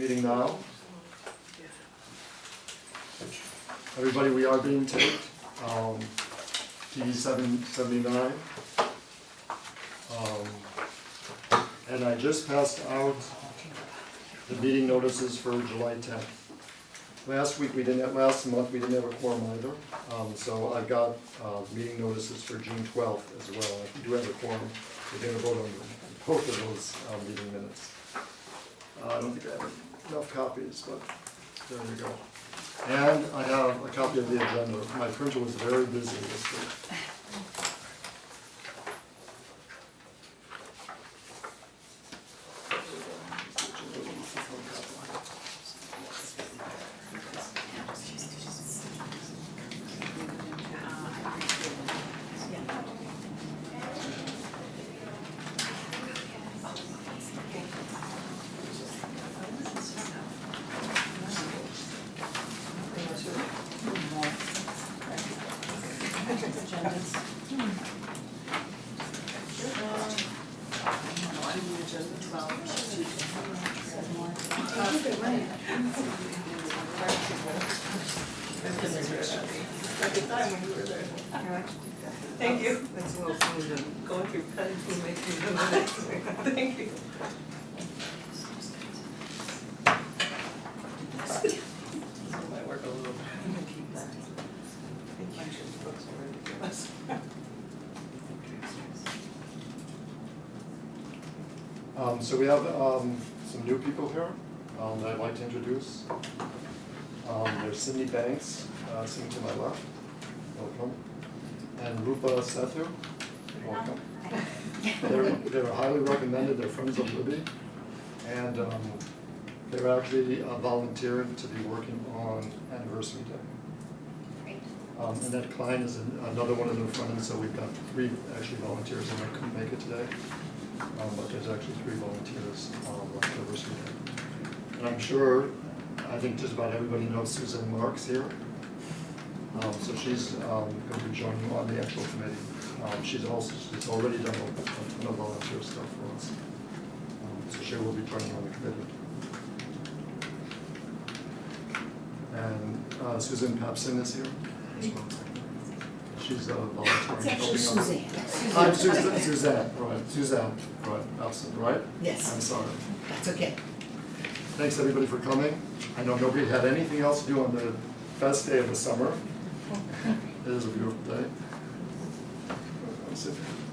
meeting now. Everybody, we are being taped. TV 779. And I just passed out the meeting notices for July 10th. Last month we didn't have a quorum either. So I've got meeting notices for June 12th as well. If we do have a quorum, we're going to vote on both of those meeting minutes. I don't think I have enough copies, but there we go. And I have a copy of the agenda. My printer was very busy this week. Thank you. That's a little fun going through cuttings and making them the next thing. Thank you. Might work a little bit. I'm gonna keep that. I'm sure the books are ready to give us. So we have some new people here that I'd like to introduce. There's Cindy Banks, sitting to my left. Welcome. And Rupa Sethu. Welcome. They're highly recommended. They're friends of Libby. And they're actually volunteering to be working on Anniversary Day. Great. Annette Klein is another one of their friends, so we've got 3 actually volunteers, and I couldn't make it today. But there's actually 3 volunteers on Anniversary Day. And I'm sure, I think just about everybody knows Suzanne Marks here. So she's going to be joining on the actual committee. She's already done a ton of volunteer stuff for us. So she will be joining on the committee. And Susan Papson is here as well. She's volunteering. It's actually Suzanne. I'm Suzanne, right, Papson, right? Yes. I'm sorry. That's okay. Thanks everybody for coming. I know nobody had anything else to do on the best day of the summer. It is a beautiful day.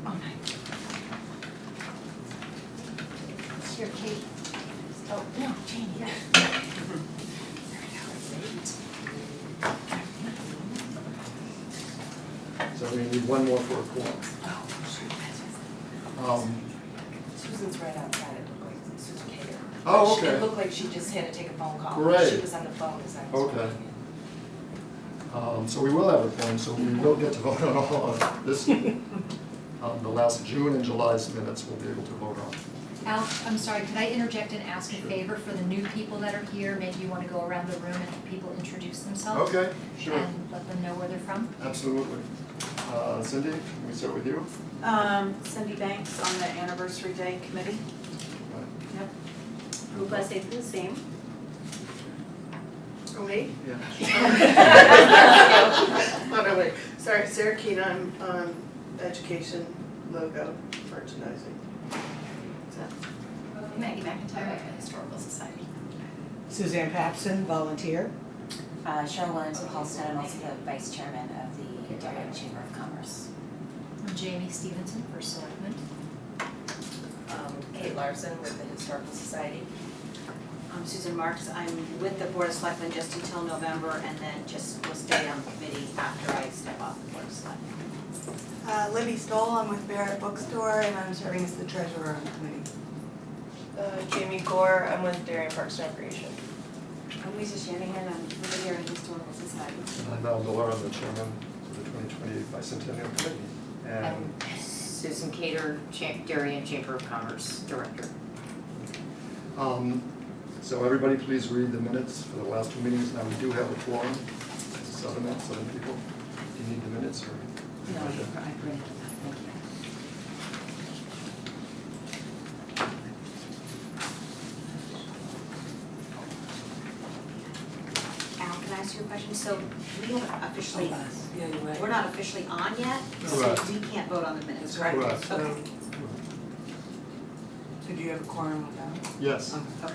Oh, nice. It's your Kate. Oh, no, Janie. Yeah. So we need one more for a quorum. Oh, Susan's right outside. It looked like Susan Cater. Oh, okay. It looked like she just had to take a phone call. Great. She was on the phone as I was Okay. working. So we will have a quorum, so we will get to vote on all of this. The last June and July's minutes we'll be able to vote on. Al, I'm sorry, could I interject and ask a favor for the new people that are here? Maybe you want to go around the room and have people introduce themselves? Okay, sure. And let them know where they're from? Absolutely. Cindy, can we start with you? Cindy Banks on the Anniversary Day Committee. Right. Yep. Rupa Sethu, same. Oh, me? Yeah. Oh, no, wait. Sorry, Sarah Keene, I'm on education, logo, merchandising. Maggie McIntyre, Historical Society. Suzanne Papson, volunteer. Cheryl Williams and Paul Snow, I'm also the Vice Chairman of the Darien Chamber of Commerce. I'm Jamie Stevenson, First Selectman. Kate Larson with the Historical Society. I'm Susan Marks. I'm with the Board of Selectmen just until November and then just will stay on the committee after I step off the Board of Selectmen. Libby Stoll, I'm with Barrett Bookstore, and I'm serving as the treasurer on the committee. Jamie Gore, I'm with Darien Parks and Recreation. I'm Lisa Shanahan. I'm with the Darien Historical Society. And I'm Al Miller, I'm the chairman of the 2020 Bicentennial Committee. And I'm Susan Cater, Darien Chamber of Commerce Director. so everybody please read the minutes for the last 2 meetings. Now we do have a quorum, 7 people. Do you need the minutes or? No, I bring it up. Thank you. your question, so we don't officially, Yeah, you're right. we're not officially on yet, so Correct. we can't vote on the minutes, That's right. correct? Correct. Okay, So do you have a quorum with them? Yes. okay.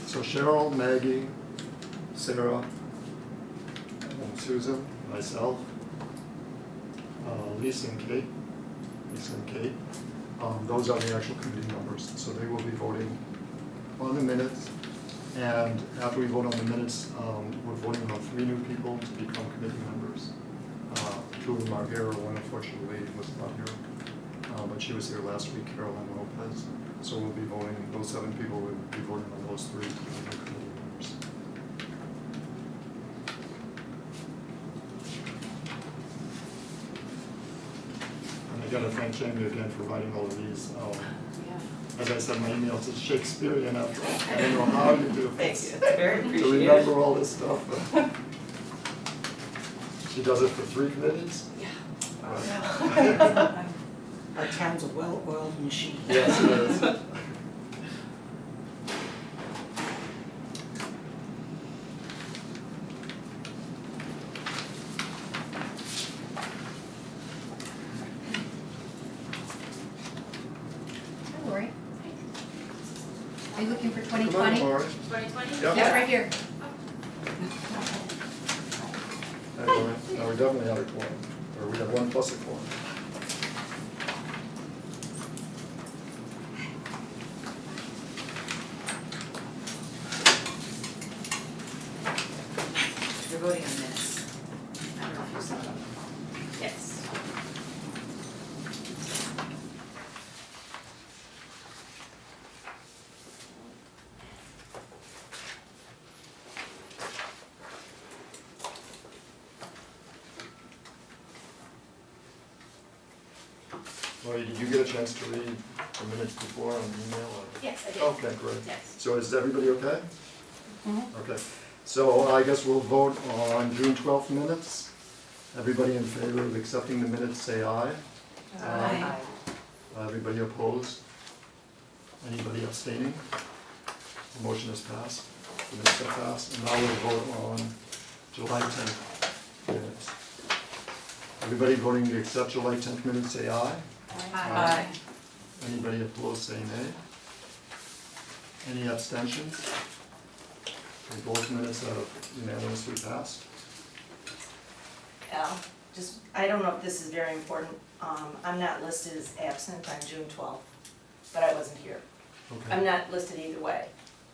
So Cheryl, Maggie, Sarah, and Susan, myself, Lisa and Kate, those are the actual committee members, so they will be voting on the minutes. And after we vote on the minutes, we're voting on 3 new people to become committee members. 2 of them are here, one unfortunately was not here, but she was here last week, Caroline Lopez. So we'll be voting, those 7 people will be voting on those 3 new committee members. And I gotta thank Jamie again for writing all of these. As I said in my emails, it's Shakespearean after all. I don't know how you do Thank this. you, it's very To appreciated. remember all this stuff. But she does it for 3 committees? Yeah. Our town's a well-oiled machine. Yes, it is. Hi, Lori. Are you looking for Come on, 2020? Lori. 2020? Yep. Yeah, right here. Hey, Lori. No, we definitely have a quorum, or we have 1 plus a quorum. You're voting on minutes. I don't know if you saw them. Yes. Lori, did you get a chance to read the minutes before on email? Or? Yes, I did. Okay, great. Yes. So is everybody okay? Okay, so I guess we'll vote on June 12th minutes. Everybody in favor of accepting the minutes, say aye. Aye. Everybody opposed? Anybody abstaining? The motion is passed. The minutes are passed. And now we'll vote on July 10th minutes. Everybody voting to accept July 10th minutes, say aye. Aye. Anybody opposed, say nay. Any abstentions? Okay, both minutes have unanimously passed. Al, just, I don't know if this is very important, I'm not listed as absent on June 12th, but I wasn't here. I'm Okay. not listed either way.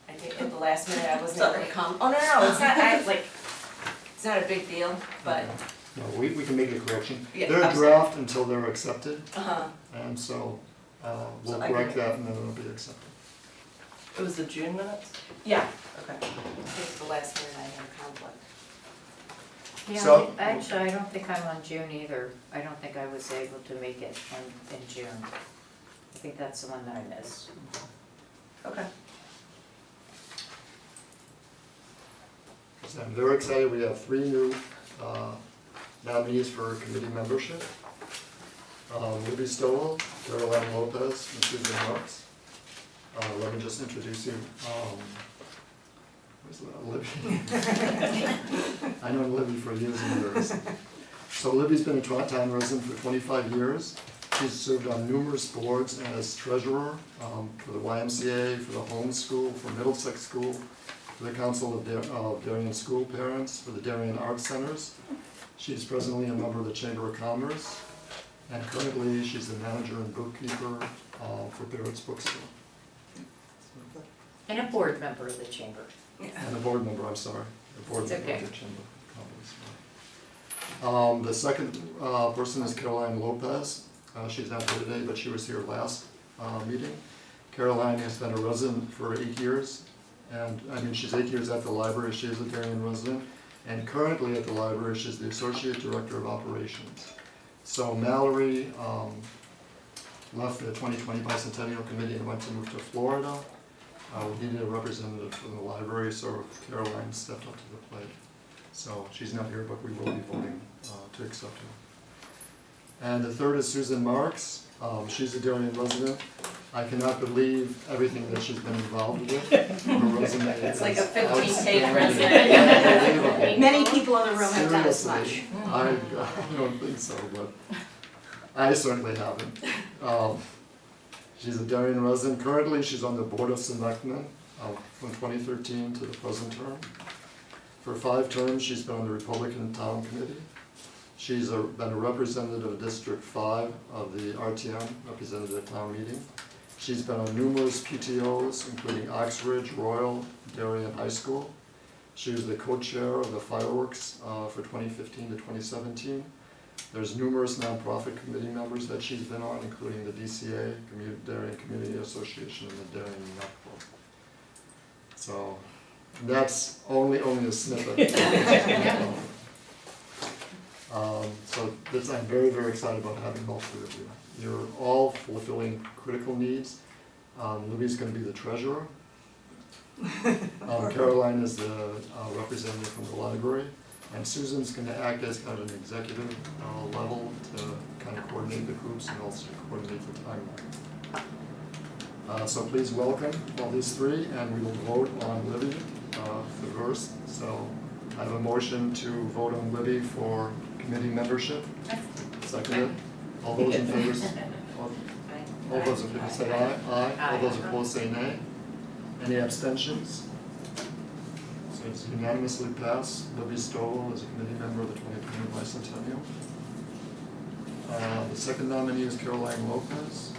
I think at the last minute I wasn't able to come. Oh, no, it's not, it's not a big deal, but, No, we can make a correction. Yeah, They're absolutely. draft until they're accepted, uh-huh, and so we'll So I correct can- that and then it'll be accepted. It was the June minutes? yeah, Okay. I think at the last minute I had a conflict. So- Yeah, actually, I don't think I'm on June either. I don't think I was able to make it in June. I think that's the one that I missed. Okay. So I'm very excited. We have 3 new nominees for committee membership. Libby Stowell, Caroline Lopez, and Susan Marks. Let me just introduce you. Where's Libby? I know Libby for years and years. So Libby's been a town resident for 25 years. She's served on numerous boards as treasurer for the YMCA, for the home school, for Middlesex School, for the Council of Darien School Parents, for the Darien Arts Centers. She's presently a member of the Chamber of Commerce, and currently she's the manager and bookkeeper for Barrett's Bookstore. And a board member of the chamber. And a board member, I'm sorry, a board It's member of okay. the Chamber of Commerce. The second person is Caroline Lopez. She's not here today, but she was here last meeting. Caroline has been a resident for 8 years, and I mean, she's 8 years at the library, she is a Darien resident, and currently at the library, she's the Associate Director of Operations. So Mallory left the 2020 Bicentennial Committee and went to move to Florida. We needed a representative from the library, so Caroline stepped up to the plate. So she's not here, but we will be voting to accept her. And the third is Susan Marks. She's a Darien resident. I cannot believe everything that she's been involved with. Her resume It's like is a 15-page outstanding. resume. Unbelievable. Many people in the room have done as Seriously, much. I don't think so, but I certainly haven't. She's a Darien resident. Currently, she's on the Board of Selectmen from 2013 to the present term. For 5 terms, she's been on the Republican Town Committee. She's been a representative of District 5 of the RTM, representative town meeting. She's been on numerous PTOs, including Oxbridge, Royal, Darien High School. She was the co-chair of the fireworks for 2015 to 2017. There's numerous nonprofit committee members that she's been on, including the DCA, Darien Community Association, and the Darien Yacht Club. So that's only a snippet. So this, I'm very, very excited about having all 3 of you. You're all fulfilling critical needs. Libby's going to be the treasurer. Caroline is the representative from the library. And Susan's going to act as kind of an executive level to kind of coordinate the groups and also coordinate the timeline. So please welcome all these 3, and we will vote on Libby first. So I have a motion to vote on Libby for committee membership. Seconded. All those in favor, all those in favor say aye. Aye. All those opposed say nay. Any abstentions? So it's unanimously passed. Libby Stovall is a committee member of the 2020 Bicentennial. The second nominee is Caroline Lopez.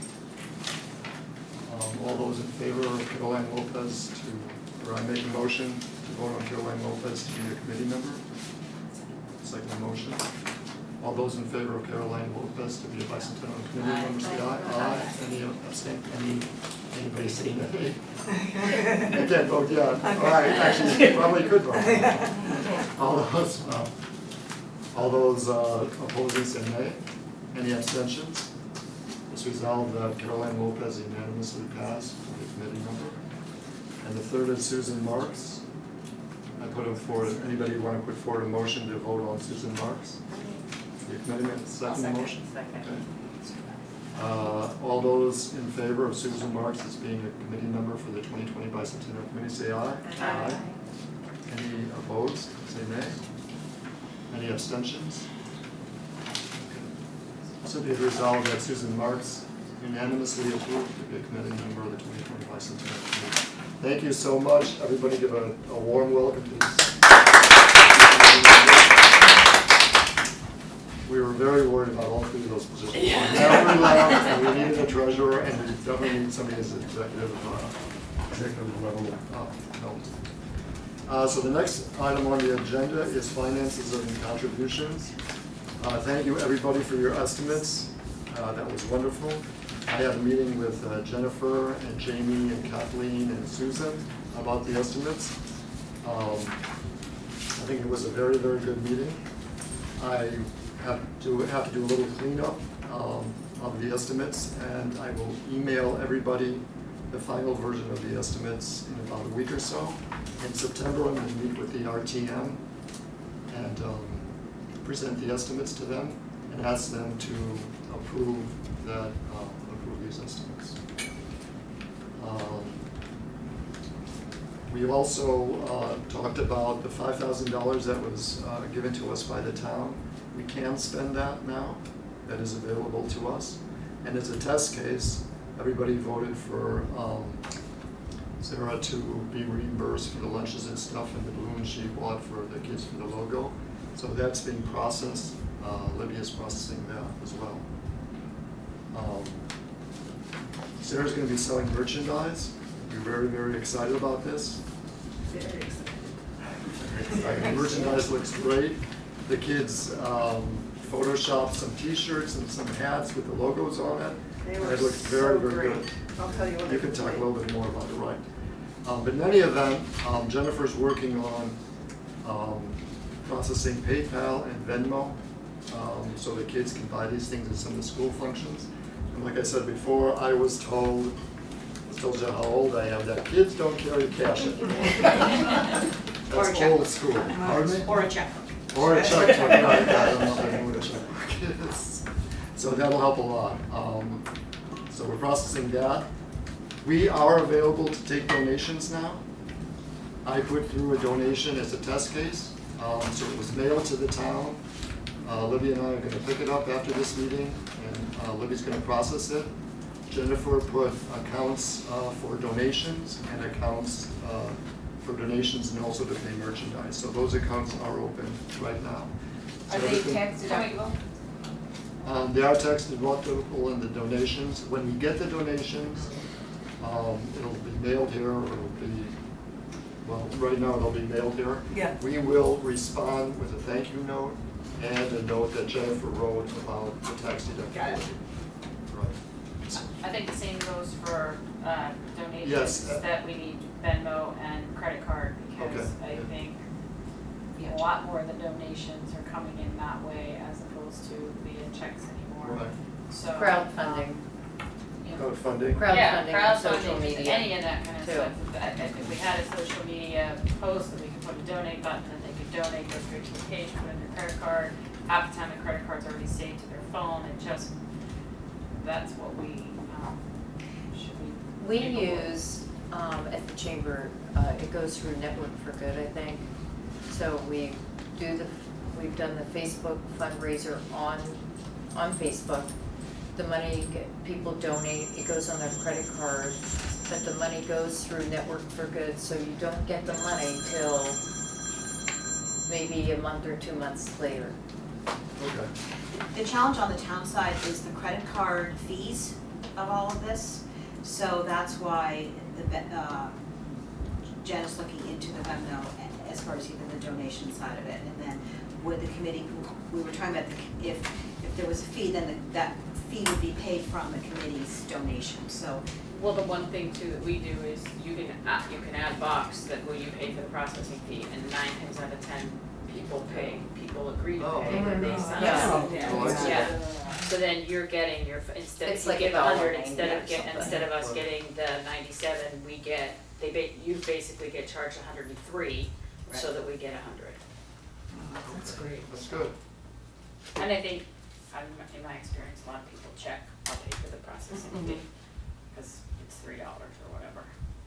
All those in favor of Caroline Lopez or I make a motion to vote on Caroline Lopez to be a committee member. Second motion. All those in favor of Caroline Lopez to be a Bicentennial committee member, say aye. Aye. Any abstain? Anybody say nay? I can't vote yet. All right, actually, you probably could vote. All those opposing say nay. Any abstentions? It's resolved that Caroline Lopez unanimously passed to be a committee member. And the third is Susan Marks. I put him forward. Anybody want to put forward a motion to vote on Susan Marks? The committee member, second motion? Second. Okay. All those in favor of Susan Marks as being a committee member for the 2020 Bicentennial Committee, say aye. Aye. Any opposed? Say nay. Any abstentions? So be it resolved that Susan Marks unanimously approved to be a committee member of the 2020 Bicentennial Committee. Thank you so much. Everybody give a warm welcome to these. We were very worried about all 3 of those positions. Now we left, and we needed a treasurer, and we definitely need somebody as an executive level note. So the next item on the agenda is finances and contributions. Thank you, everybody, for your estimates. That was wonderful. I had a meeting with Jennifer and Jamie and Kathleen and Susan about the estimates. I think it was a very, very good meeting. I have to do a little cleanup of the estimates, and I will email everybody the final version of the estimates in about a week or so. In September, I'm going to meet with the RTM and present the estimates to them and ask them to approve these estimates. We also talked about the $5,000 that was given to us by the town. We can spend that now. That is available to us. And as a test case, everybody voted for Sarah to be reimbursed for the lunches and stuff and the balloons she bought for the kids for the logo. So that's being processed. Libby is processing that as well. Sarah's going to be selling merchandise. We're very, very excited about this. Very excited. The merchandise looks great. The kids photoshopped some T-shirts and some hats with the logos on it. They were It looks very, very good. I'll tell you what. You can talk a little bit more about it, right? But in any event, Jennifer's working on processing PayPal and Venmo, so the kids can buy these things at some of the school functions. And like I said before, I told you how old I am, that kids don't carry cash anymore. Or a That's checkbook. old school. Pardon me? Or a checkbook. Or a checkbook, right, I don't know if I know what a checkbook is. So that'll help a lot. So we're processing that. We are available to take donations now. I put through a donation as a test case, so it was mailed to the town. Libby and I are gonna pick it up after this meeting, and Libby's gonna process it. Jennifer put accounts for donations and accounts for donations and also to pay merchandise. So those accounts are open right now. So Are they everything- tax deductible? They are tax deductible in the donations. When we get the donations, it'll be mailed here, or it'll be, well, right now it'll be mailed here. Yeah. We will respond with a thank you note and a note that Jennifer wrote about the tax deductibility. Got it. Right. I think the same goes for donations, Yes. that we need Venmo and credit card, because Okay, I yeah. think a lot more of the donations are coming in that way as opposed to via checks anymore. Right. So Crowdfunding, Crowdfunding. yeah, crowdfunding on social crowdfunding, media. any of that kind of too. stuff. If we had a social media post that we could put a donate button and they could donate, go straight to the page, put in their credit card. Half the time the credit card's already saved to their phone, and just, that's what we, should We be capable of. use, at the chamber, it goes through Network for Good, I think. So we've done the Facebook fundraiser on Facebook. The money, people donate, it goes on their credit card, but the money goes through Network for Good, so you don't get the money till maybe a month or 2 months later. Okay. The challenge on the town side is the credit card fees of all of this. So that's why Jen is looking into the Venmo as far as even the donation side of it. And then with the committee, we were talking about if there was a fee, then that fee would be paid from the committee's donation, so. Well, the one thing too that we do is you can add box that will you pay for the processing fee, and 9 times out of 10 people agree to Oh, pay when they okay. sign Yeah. up. Oh, I see. Yeah, so then you're getting your, instead It's of you like get $1.90 100, or instead of us something. getting the 97, we get, you basically get charged 103, so that we get 100. That's great. That's good. And I think, in my experience, a lot of people check, I'll pay for the processing fee, because it's $3 or whatever.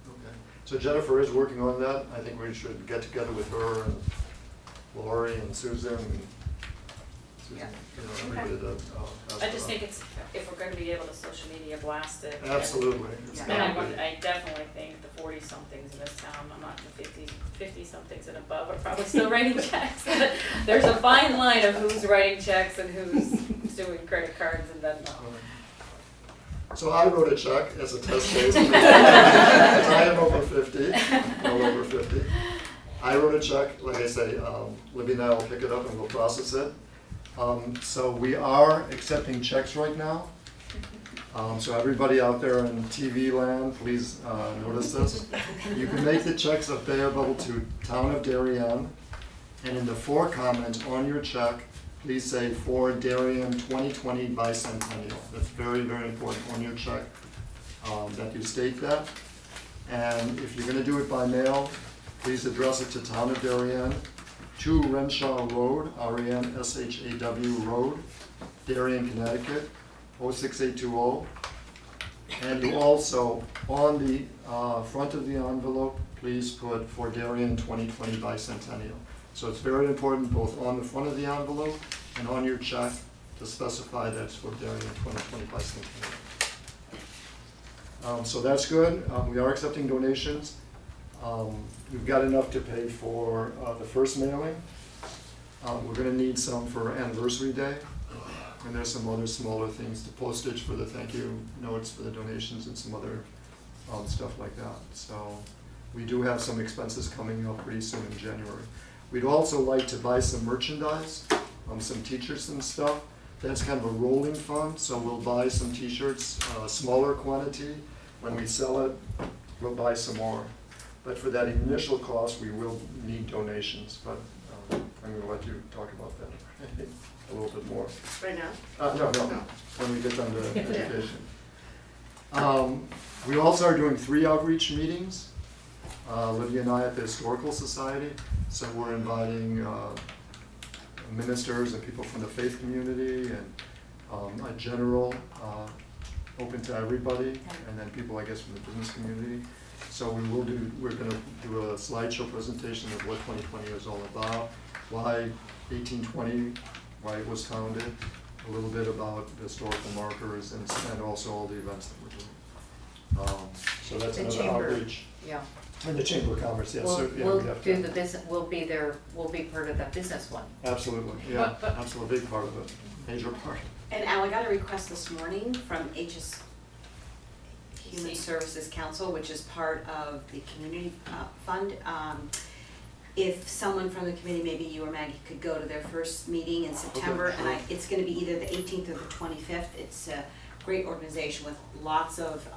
Okay. So Jennifer is working on that. I think we should get together with her and Lori and Susan and everybody to ask I just about. think it's, if we're gonna be able to social media blast it. Absolutely. It's And gotta be. I definitely think the 40-somethings in this town, I'm not the 50-somethings and above are probably still writing checks. There's a fine line of who's writing checks and who's doing credit cards and then not. So I wrote a check as a test case. I am over 50, well over 50. I wrote a check, like I say, Libby and I will pick it up and we'll process it. So we are accepting checks right now. So everybody out there in TV land, please notice this. You can make the checks available to Town of Darien, and in the for comment on your check, please say for Darien 2020 Bicentennial. That's very, very important on your check, that you state that. And if you're gonna do it by mail, please address it to Town of Darien, 2 Renshaw Road, R-E-N-S-H-A-W Road, Darien, Connecticut, 06820. And you also, on the front of the envelope, please put for Darien 2020 Bicentennial. So it's very important, both on the front of the envelope and on your check, to specify that's for Darien 2020 Bicentennial. So that's good. We are accepting donations. We've got enough to pay for the first mailing. We're gonna need some for Anniversary Day. And there's some other smaller things, the postage for the thank you notes for the donations and some other stuff like that. So we do have some expenses coming up pretty soon in January. We'd also like to buy some merchandise, some t-shirts and stuff. That's kind of a rolling fund, so we'll buy some t-shirts, smaller quantity. When we sell it, we'll buy some more. But for that initial cost, we will need donations, but I'm gonna let you talk about that a little bit more. Right now? No, when we get done to education. We also are doing 3 outreach meetings, Lydia and I at the Historical Society. So we're inviting ministers and people from the faith community and a general open to everybody, and then people, I guess, from the business community. So we're gonna do a slideshow presentation of what 2020 is all about, why 1820, why it was founded, a little bit about the historical markers, and also all the events that we're doing. So that's The another chamber. outreach. Yeah. And the Chamber of Commerce, yes, so, yeah, We'll we have do to. the business, we'll be there, we'll be part of the business one. Absolutely, yeah, absolutely, big part of it, major part. And Al, I got a request this morning from Human Services Council, which is part of the community fund. If someone from the committee, maybe you or Maggie, could go to their first meeting in September, Okay, sure. and it's gonna be either the 18th or the 25th. It's a great organization with lots of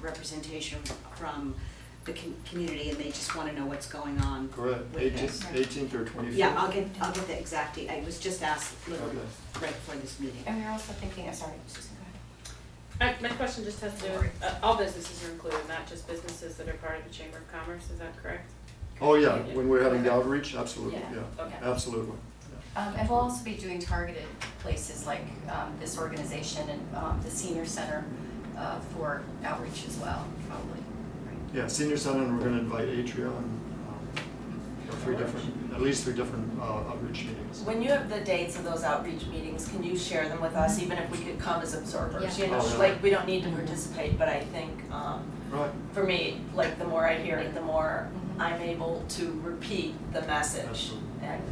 representation from the community, and they just wanna know what's going on. Correct, with this. 18th or 25th? Yeah, I'll get the exact date. I was just asked literally Okay. right before this meeting. And we're also thinking, sorry, Susan, go ahead. My question just has to do with, all businesses are included, not just businesses that are part of the Chamber of Commerce, is that correct? Oh, yeah, when we're having the outreach, absolutely, Yeah. yeah, Okay. absolutely. And we'll also be doing targeted places like this organization and the senior center for outreach as well, probably. Yeah, senior center, and we're gonna invite Atria and, at least three different outreach meetings. When you have the dates of those outreach meetings, can you share them with us, even if we could come as observers? Yeah. You know, Oh, yeah. like, we don't need to participate, but I think, Right, for me, like, the more I hear it, the more Mhm. I'm able to repeat the message. Absolutely. And,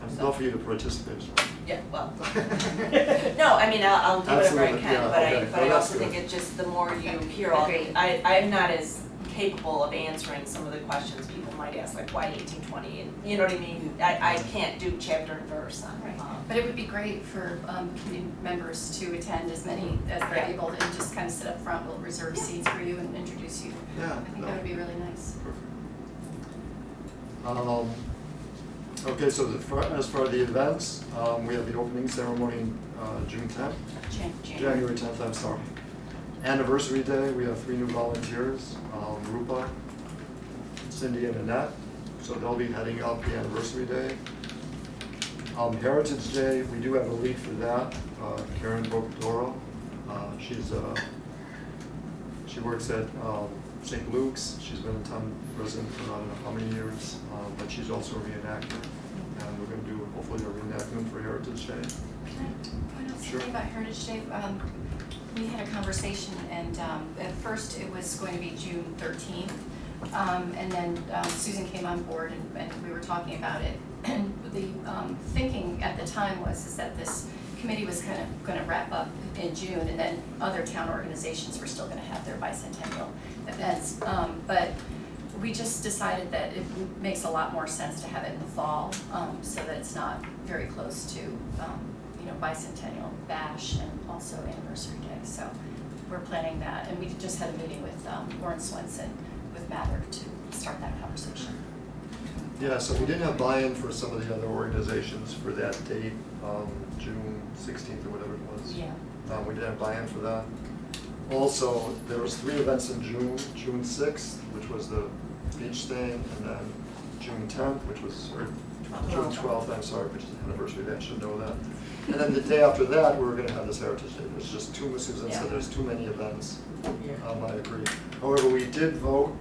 I'd love for you to participate as well. yeah, well, no, I mean, I'll do whatever I Absolutely, can, yeah, but okay. I Well, that's also think good. it just, the more you hear all, Agreed. I'm not as capable of answering some of the questions people might ask, like, why 1820, and, you know what I mean? I can't do chapter and verse on, Right. But it would be great for community members to attend, as many as they're Yeah. able, and just kind of sit up front. We'll reserve Yeah. seats for you and introduce you. Yeah, I think no. that would be really nice. Okay, so as for the events, we have the opening ceremony June 10th, January 10th, I'm sorry. Anniversary Day, we have 3 new volunteers, Rupa, Cindy, and Annette, so they'll be heading up the anniversary day. Heritage Day, we do have a lead for that, Karen Bocadoro. She works at St. Luke's. She's been a town resident for I don't know how many years, but she's also a reenactor. And we're going to do hopefully a reenactment for Heritage Day. Can I point out Sure. something about Heritage Day? We had a conversation, and at first it was going to be June 13th. And then Susan came on board, and we were talking about it. And the thinking at the time was that this committee was kind of going to wrap up in June, and then other town organizations were still going to have their bicentennial events. But we just decided that it makes a lot more sense to have it in the fall, so that it's not very close to, bicentennial bash and also anniversary day. So we're planning that, and we just had a meeting with Lauren Swenson with Mather to start that conversation. Yeah, so we didn't have buy-in for some of the other organizations for that date, June 16th or whatever it was. Yeah. We didn't have buy-in for that. Also, there was 3 events in June, June 6th, which was the beach thing, and then June 10th, which was, or June 12th, I'm sorry, which is the anniversary day, I should know that. And then the day after that, we were gonna have this Heritage Day. There's just too, Susan said, there's too many events. I agree. However, we did vote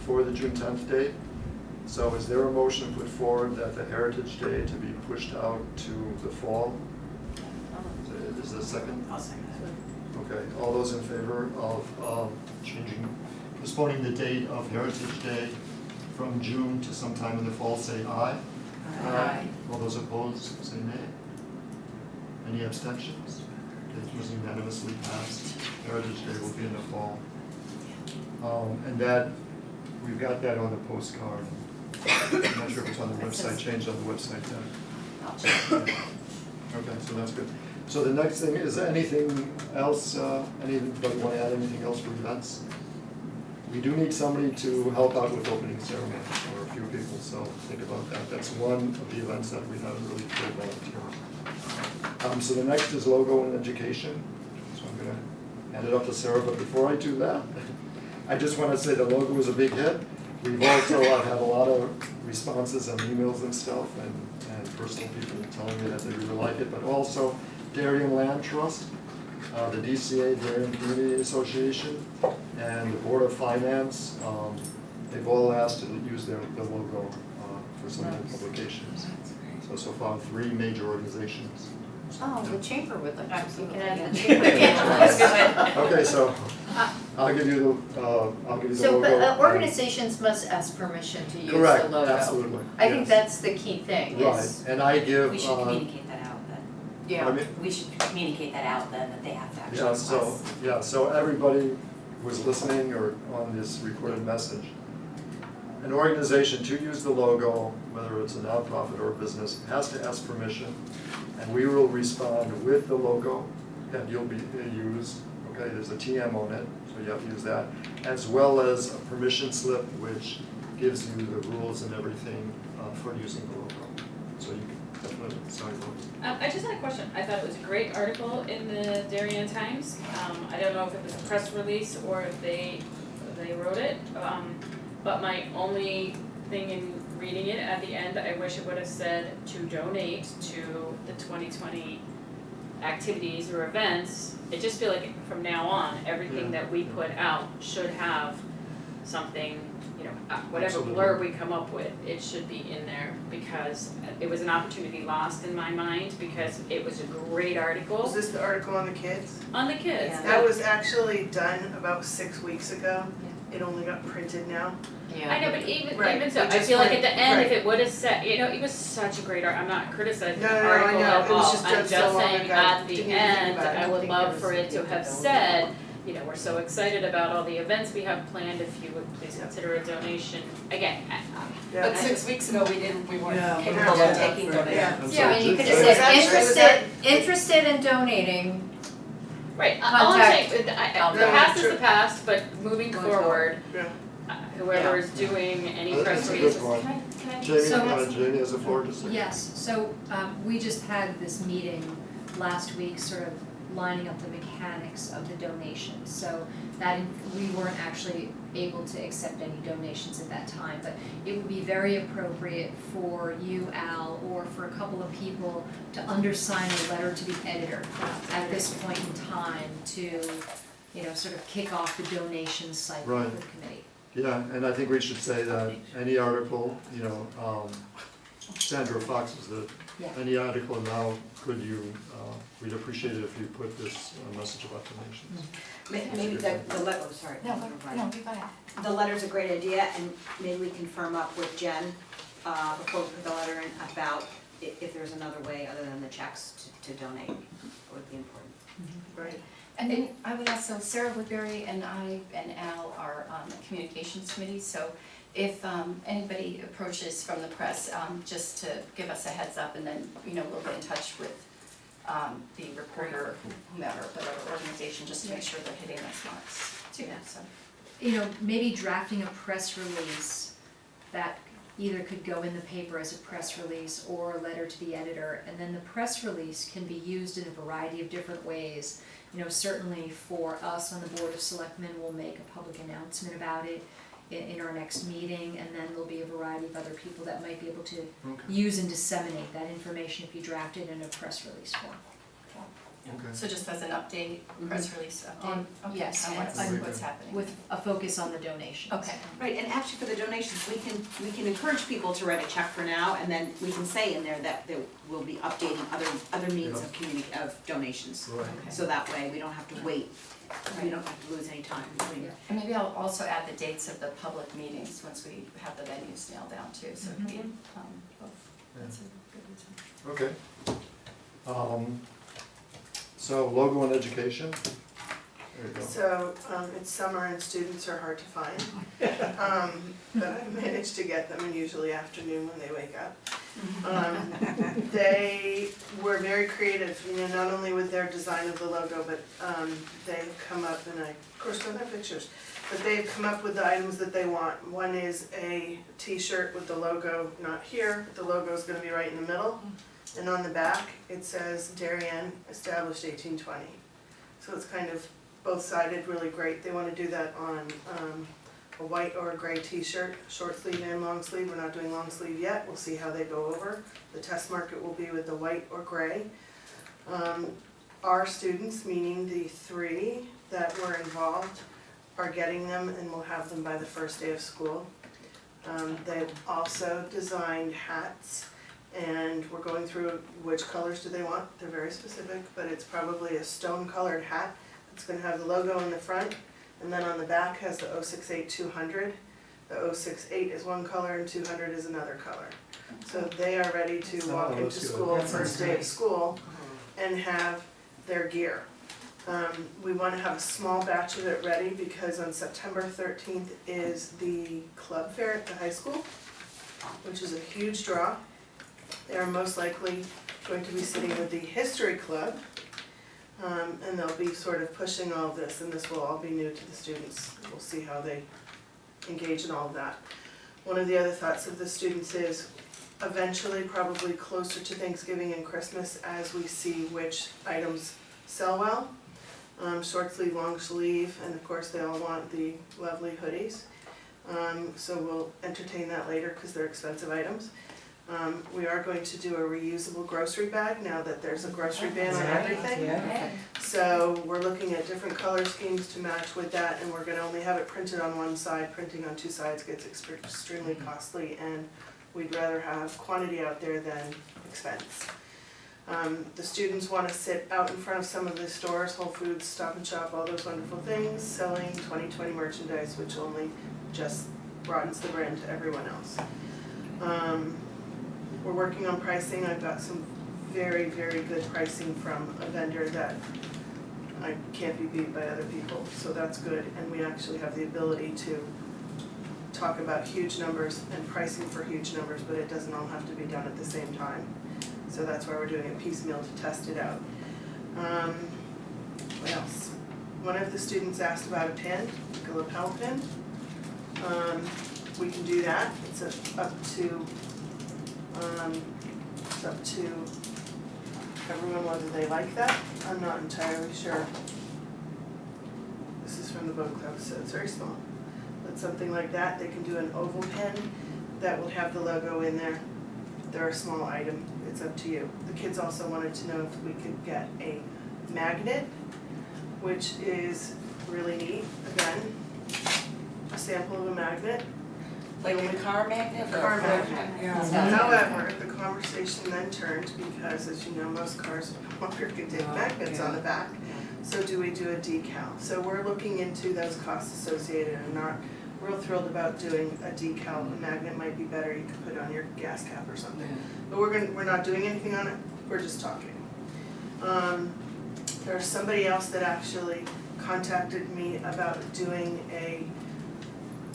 for the June 10th date. So is there a motion put forward that the Heritage Day to be pushed out to the fall? Is there a second? I'll second that. Okay, all those in favor of postponing the date of Heritage Day from June to sometime in the fall, say aye. Aye. All those opposed, say nay. Any abstentions? It was unanimously passed. Heritage Day will be in the fall. And that, we've got that on the postcard. I'm not sure if it's on the website, changed on the website then. I'll check. Okay, so that's good. So the next thing, is there anything else, anybody want to add anything else for events? We do need somebody to help out with opening ceremony, or a few people, so think about that. That's one of the events that we haven't really filled volunteers. So the next is logo and education. So I'm gonna hand it up to Sarah, but before I do that, I just want to say the logo was a big hit. We've also had a lot of responses and emails and stuff, and personal people telling me that they really like it, but also Darien Land Trust, the DCA, Darien Community Association, and the Board of Finance. They've all asked to use the logo for some of their publications. So far, 3 major organizations. Oh, the chamber would like to, you Absolutely, can add the yeah. chamber. Okay, so I'll give you the logo. So, but organizations must ask permission to use the Correct, logo. absolutely. I think yes. that's the key thing, Right, is, and I give. We should communicate that out then. yeah. I mean, We should communicate that out then, that they have to actually yeah, so everybody who's listening or on this recorded message, an organization to use the logo, whether it's a nonprofit or a business, has to ask permission, and we will respond with the logo, and you'll be used, okay, there's a TM on it, so you have to use that, as well as a permission slip which gives you the rules and everything for using the logo. So you can definitely sign those. I just had a question. I thought it was a great article in the Darien Times. I don't know if it was a press release or if they wrote it. But my only thing in reading it at the end, I wish it would have said to donate to the 2020 activities or events. I just feel like from now on, everything that we put out should have something, you know, whatever Absolutely. blurb we come up with, it should be in there, because it was an opportunity lost in my mind, because it was a great article Was this the article on the kids? on the kids. Yeah. That was actually done about 6 weeks ago. It only got printed now. Yeah. I know, but even Right, so, it I just feel like went- at the end, if right. it would have said, you know, it was such a great I'm not criticizing No, the no, no, I article know. at It was all, just I'm done so just long saying ago. at the Didn't even think end, about it. I would think love there for was it to people have that said, you know, we're so excited about all the events we have planned, if you would please Yeah. consider a donation. Again, Yeah. But 6 weeks ago, we weren't No, capable yeah. of taking donations. Yeah. I'm Yeah, sorry, I mean, you could just- have It was said actually- interested in donating, right, all I'm Contact saying, the Albert. past is True. the past, but moving Going forward, Yeah. whoever is doing any That's press a good releases, point. can I Jamie, So- Jamie has the floor to say. Yes, so we just had this meeting last week, sort of lining up the mechanics of the donations. So that, we weren't actually able to accept any donations at that time, but it would be very appropriate for you, Al, or for a couple of people to undersign a letter to the editor at this point in time to, you know, sort of kick off the donation cycle for Right. the committee. Yeah, and I think we should say that any article, you know, Sandra Fox was the, Yeah. any article now, could you, we'd appreciate it if you put this message about donations. Maybe the letter, oh, sorry. No, you go ahead. The letter's a great idea, and maybe we can firm up with Jen, before we put the letter in, about if there's another way other than the checks to donate, it would be important. Right. And then I would also, Sarah Woodbury and I and Al are on the communications committee, so if anybody approaches from the press, just to give us a heads up, and then, you know, we'll get in touch with the reporter or whomever, whatever organization, just to make sure they're hitting those marks too, so. You know, maybe drafting a press release that either could go in the paper as a press release or a letter to the editor, and then the press release can be used in a variety of different ways. You know, certainly for us on the Board of Selectmen, we'll make a public announcement about it in our next meeting, and then there'll be a variety of other people that might be able to Okay. use and disseminate that information if you draft it in a press release form. Okay. So just as an update, press release update, On- okay, yes, on what's, and- what's happening. With a focus on the donations. Okay. Right, and actually for the donations, we can encourage people to write a check for now, and then we can say in there that we'll be updating other means Yeah. of donations. Right. So that way, we don't have to wait, we don't have to lose any time. Yeah. And maybe I'll also add the dates of the public meetings once we have the venues nailed down too, so it could be both. That's a good reason. Okay. So logo and education, there you go. So, it's summer and students are hard to find. But I managed to get them, and usually afternoon when they wake up. They were very creative, you know, not only with their design of the logo, but they've come up, and I of course don't have pictures, but they've come up with the items that they want. One is a t-shirt with the logo not here, but the logo's gonna be right in the middle. And on the back, it says Darien, established 1820. So it's kind of both-sided, really great. They wanna do that on a white or a gray t-shirt, short sleeve and long sleeve. We're not doing long sleeve yet, we'll see how they go over. The test market will be with the white or gray. Our students, meaning the 3 that were involved, are getting them and will have them by the first day of school. They've also designed hats, and we're going through which colors do they want. They're very specific, but it's probably a stone-colored hat. It's gonna have the logo in the front, and then on the back has the 068-200. The 068 is one color and 200 is another color. So they are ready to walk into that's good. school, That sounds first day of nice. school, and have their gear. We wanna have a small batch of it ready because on September 13th is the club fair at the high school, which is a huge draw. They are most likely going to be sitting with the history club, and they'll be sort of pushing all of this, and this will all be new to the students. We'll see how they engage in all of that. One of the other thoughts of the students is eventually, probably closer to Thanksgiving and Christmas, as we see which items sell well. Short sleeve, long sleeve, and of course they all want the lovely hoodies. So we'll entertain that later because they're expensive items. We are going to do a reusable grocery bag now that there's a grocery ban on everything. Yeah. So we're looking at different color schemes to match with that, and we're gonna only have it printed on one side. Printing on 2 sides gets extremely costly, and we'd rather have quantity out there than expense. The students wanna sit out in front of some of the stores, Whole Foods, Stop and Shop, all those wonderful things, selling 2020 merchandise, which only just broadens the brand to everyone else. We're working on pricing. I've got some very, very good pricing from a vendor that I can't be beat by other people, so that's good. And we actually have the ability to talk about huge numbers and pricing for huge numbers, but it doesn't all have to be done at the same time. So that's why we're doing it piecemeal to test it out. What else? One of the students asked about a pin, like a lapel pin. We can do that. It's up to everyone whether they like that. I'm not entirely sure. This is from the boat club, so it's very small. But something like that, they can do an oval pin that will have the logo in there. They're a small item, it's up to you. The kids also wanted to know if we could get a magnet, which is really neat. Again, a sample of a magnet. Like a car magnet? Car magnet. Yeah. However, the conversation then turned because, as you know, most cars no longer can take magnets on the back. So do we do a decal? So we're looking into those costs associated and not real thrilled about doing a decal. A magnet might be better, you could put it on your gas cap or something. But we're not doing anything on it, we're just talking. There's somebody else that actually contacted me about doing a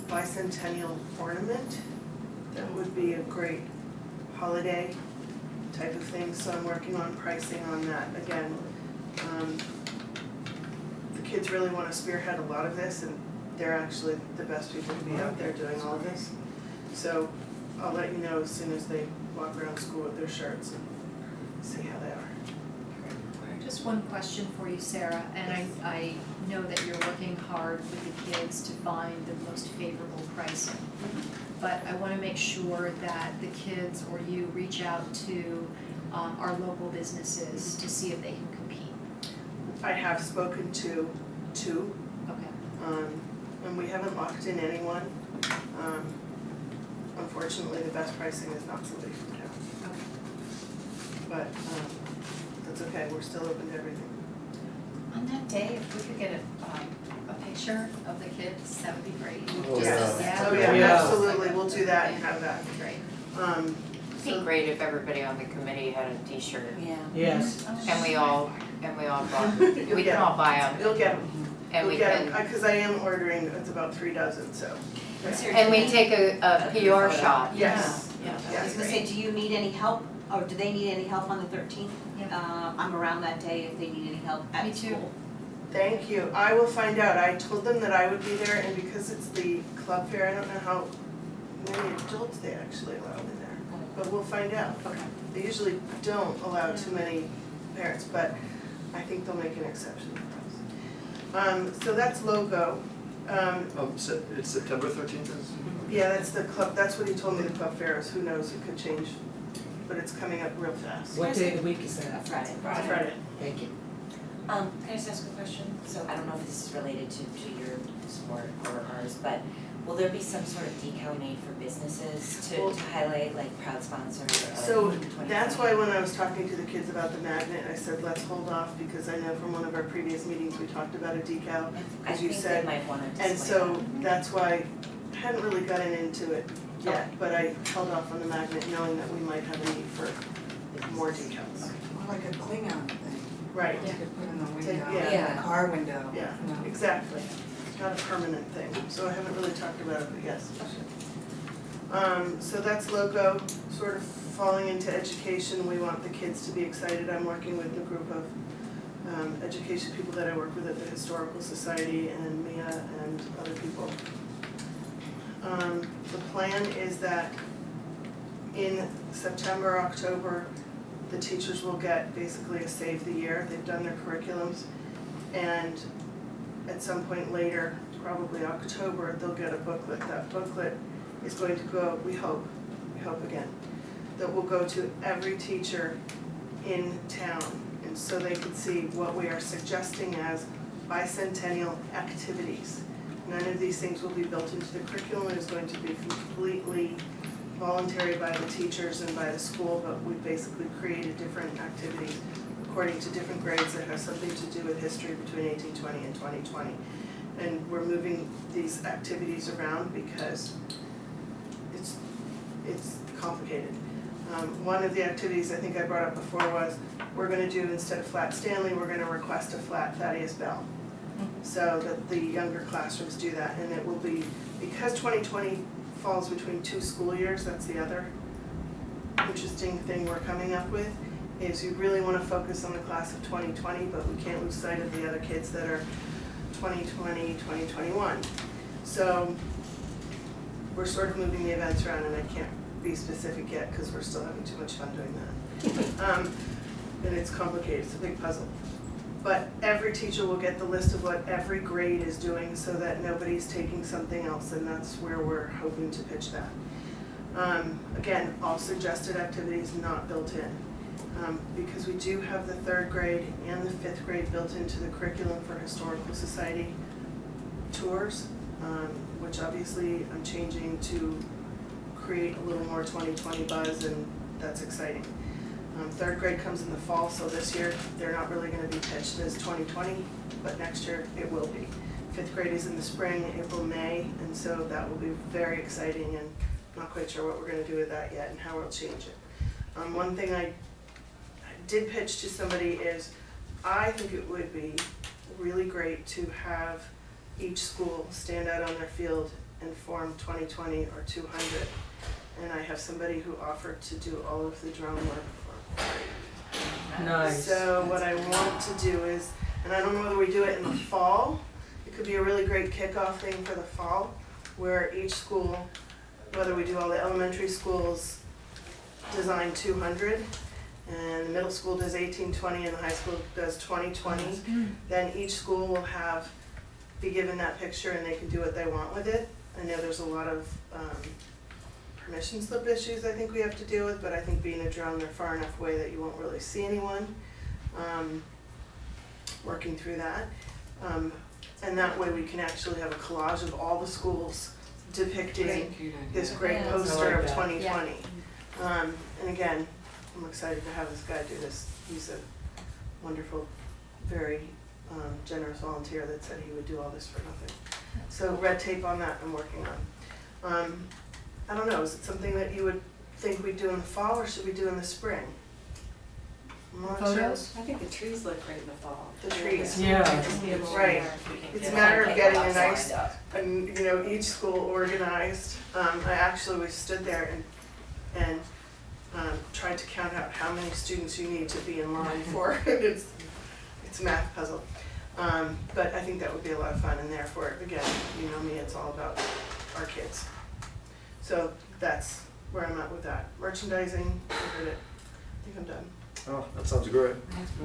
bicentennial ornament. That would be a great holiday type of thing, so I'm working on pricing on that. Again, the kids really want to spearhead a lot of this, and they're actually the best people to be out there doing all of this. So I'll let you know as soon as they walk around school with their shirts and see how they are. Just one question for you, Sarah, and I know that you're working hard with the kids to find the most favorable pricing. But I wanna make sure that the kids or you reach out to our local businesses to see if they can compete. I have spoken to 2, Okay. and we haven't locked in anyone. Unfortunately, the best pricing is not somebody from town. Okay. But that's okay, we're still open to everything. On that day, if we could get a picture of the kids, that would be great. Oh, Just- yeah. Oh yeah, Yeah. absolutely, we'll do that and have that. Great. It'd be great if everybody on the committee had a t-shirt. Yeah. Yes. And we all bought, we can all buy them, You'll get them, and we you'll get can, them, cause I am ordering, it's about 3 dozen, so. What's your and we name? take a PR shot. Yes, Yeah. I was gonna say, do you need any help, or do they need any help on the 13th? Yeah. I'm around that day if they need any help Me at too. school. thank you, I will find out, I told them that I would be there, and because it's the club fair, I don't know how many adults they actually allow in there, but we'll find out. Okay. They usually don't allow too many parents, but I think they'll make an exception for us. So that's logo. It's September 13th, is? Yeah, that's the club, that's what he told me the club fair is, who knows, it could change but it's coming up real fast. What day of the week is that? Friday. It's Friday. Thank you. Can I just ask a question? So I don't know if this is related to your sport or ours, but will there be some sort of decal made for businesses to highlight like proud sponsor of So 2020? that's why when I was talking to the kids about the magnet, I said, let's hold off, because I know from one of our previous meetings, we talked about a decal, I as you think said. they might wanna display And so that. that's why I hadn't really gotten into it yet, but I held off on the magnet knowing that we might have a need for more decals. More like a Klingon thing. Right, You could put in the Take- window, yeah. in the car window. yeah, you know. exactly. It's not a permanent thing, so I haven't really talked about it, but yes. So that's logo, sort of falling into education. We want the kids to be excited. I'm working with a group of education people that I work with at the Historical Society, and Mia and other people. The plan is that in September, October, the teachers will get basically a save the year. They've done their curriculums, and at some point later, probably October, they'll get a booklet. That booklet is going to go, we hope again, that will go to every teacher in town, and so they can see what we are suggesting as bicentennial activities. None of these things will be built into the curriculum. It is going to be completely voluntary by the teachers and by the school, but we basically created different activities according to different grades that have something to do with history between 1820 and 2020. And we're moving these activities around because it's complicated. One of the activities I think I brought up before was, we're gonna do, instead of flat Stanley, we're gonna request a flat Thaddeus Bell. So that the younger classrooms do that, and it will be, because 2020 falls between 2 school years, that's the other interesting thing we're coming up with, is you really wanna focus on the class of 2020, but we can't lose sight of the other kids that are 2020, 2021. So we're sort of moving the events around, and I can't be specific yet, because we're still having too much fun doing that. And it's complicated, it's a big puzzle. But every teacher will get the list of what every grade is doing, so that nobody's taking something else, and that's where we're hoping to pitch that. Again, all suggested activities not built in, because we do have the 3rd grade and the 5th grade built into the curriculum for Historical Society tours, which obviously I'm changing to create a little more 2020 buzz, and that's exciting. 3rd grade comes in the fall, so this year they're not really gonna be pitched as 2020, but next year it will be. 5th grade is in the spring, April, May, and so that will be very exciting, and I'm not quite sure what we're gonna do with that yet and how we'll change it. One thing I did pitch to somebody is, I think it would be really great to have each school stand out on their field and form 2020 or 200. And I have somebody who offered to do all of the drone work for free. Nice. So what I want to do is, and I don't know whether we do it in the fall, it could be a really great kickoff thing for the fall, where each school, whether we do all the elementary schools design 200, and the middle school does 1820, and the high school does 2020, then each school will be given that picture, and they can do what they want with it. I know there's a lot of permission slip issues I think we have to deal with, but I think being a drone, they're far enough away that you won't really see anyone. Working through that. And that way we can actually have a collage of all the schools depicting this great Yeah. poster I like of that. 2020. And again, I'm excited to have this guy do this. He's a wonderful, very generous volunteer that said he would do all this for nothing. So red tape on that I'm working on. I don't know, is it something that you would think we'd do in the fall, or should we do in the spring? I'm not sure. Photos? I think the trees look great in the fall. The trees. Yeah. Right. It's a matter of getting a nice, and each school organized. We stood there and tried to count out how many students you need to be in line for. It's a math puzzle. But I think that would be a lot of fun, and therefore, again, you know me, it's all about our kids. So that's where I'm at with that. Merchandising, I heard it. I think I'm done. Oh, that sounds great.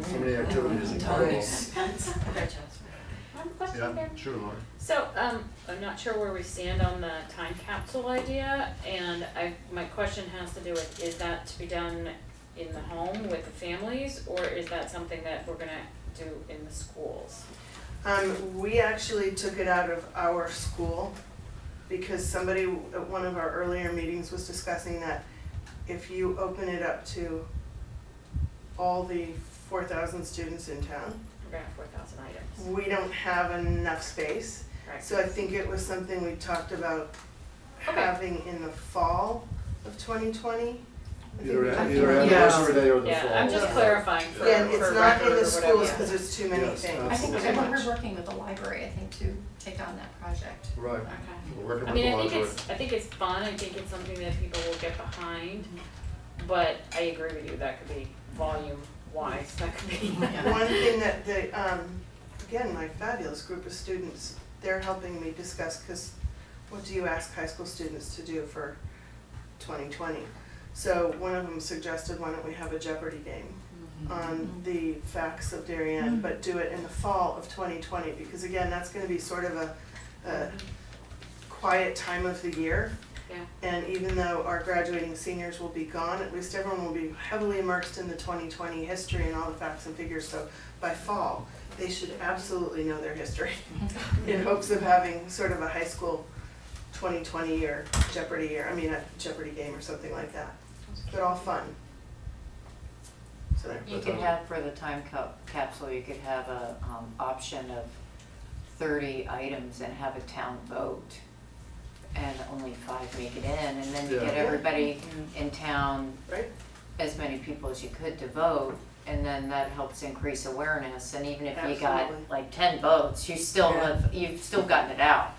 So many activities, incredible. have a question Yeah, there? sure, Lauren. So, I'm not sure where we stand on the time capsule idea, and my question has to do with, is that to be done in the home with the families, or is that something that we're gonna do in the schools? We actually took it out of our school because somebody at one of our earlier meetings was discussing that if you open it up to all the 4,000 students in town, We're gonna have 4,000 items. we don't have enough space. Right. So I think it was something we talked about Okay. having in the fall of 2020. I think we Either talked either about- anniversary day or the fall. Yeah, I'm just clarifying for Yeah, and it's for not in record the or schools whatever. because there's too many Yes, things. I think absolutely. we're working with the library, I think, to take on that project. Right, Okay. we're working I with the mean, library. I think it's fun, I think it's something that people will get behind, but I agree with you, that could be volume wise, that could be. One thing that the, again, my fabulous group of students, they're helping me discuss, because what do you ask high school students to do for 2020? So one of them suggested, why don't we have a Jeopardy game on the facts of Darien, but do it in the fall of 2020, because again, that's gonna be sort of a quiet time of the year. Yeah. And even though our graduating seniors will be gone, at least everyone will be heavily immersed in the 2020 history and all the facts and figures, so by fall, they should absolutely know their history in hopes of having sort of a high school 2020 year Jeopardy year, I mean a Jeopardy game or something like that, but all fun. So there. You could have, for the time capsule, you could have a, option of 30 items and have a town vote. And only 5 make it in, and then you Yeah. get everybody in town, Right? as many people as you could to vote, and then that helps increase awareness, and even if you got Absolutely. like 10 votes, you still Yeah. have, you've still gotten it out.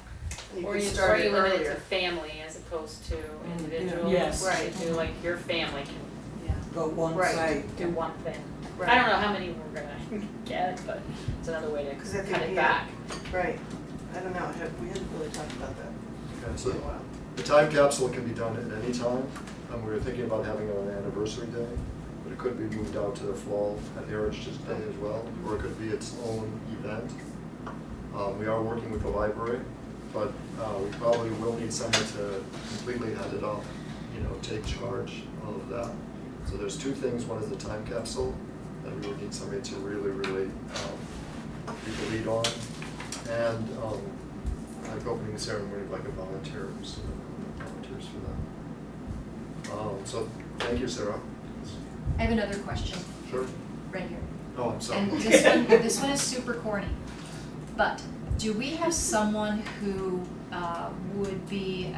And you Or can you start it limit it to earlier. family as opposed to individuals. Yes. Right. To do like your family can Vote once. Right. do one thing. Right. I don't know how many we're gonna get, but it's another way to 'Cause I cut think, it yeah. back. Right, I don't know, we hadn't really talked about that Okay, in a so while. the time capsule can be done at any time. We were thinking about having it on anniversary day, but it could be moved out to the fall at Heritage Day as well, or it could be its own event. We are working with the library, but we probably will need someone to completely head it up, take charge of that. So there's two things. One is the time capsule, that we would need somebody to really be the lead on. And like opening ceremony, like a volunteer, so volunteers for that. So thank you, Sarah. I have another question, Sure. right here. Oh, I'm sorry. And this one is super corny, but do we have someone who would be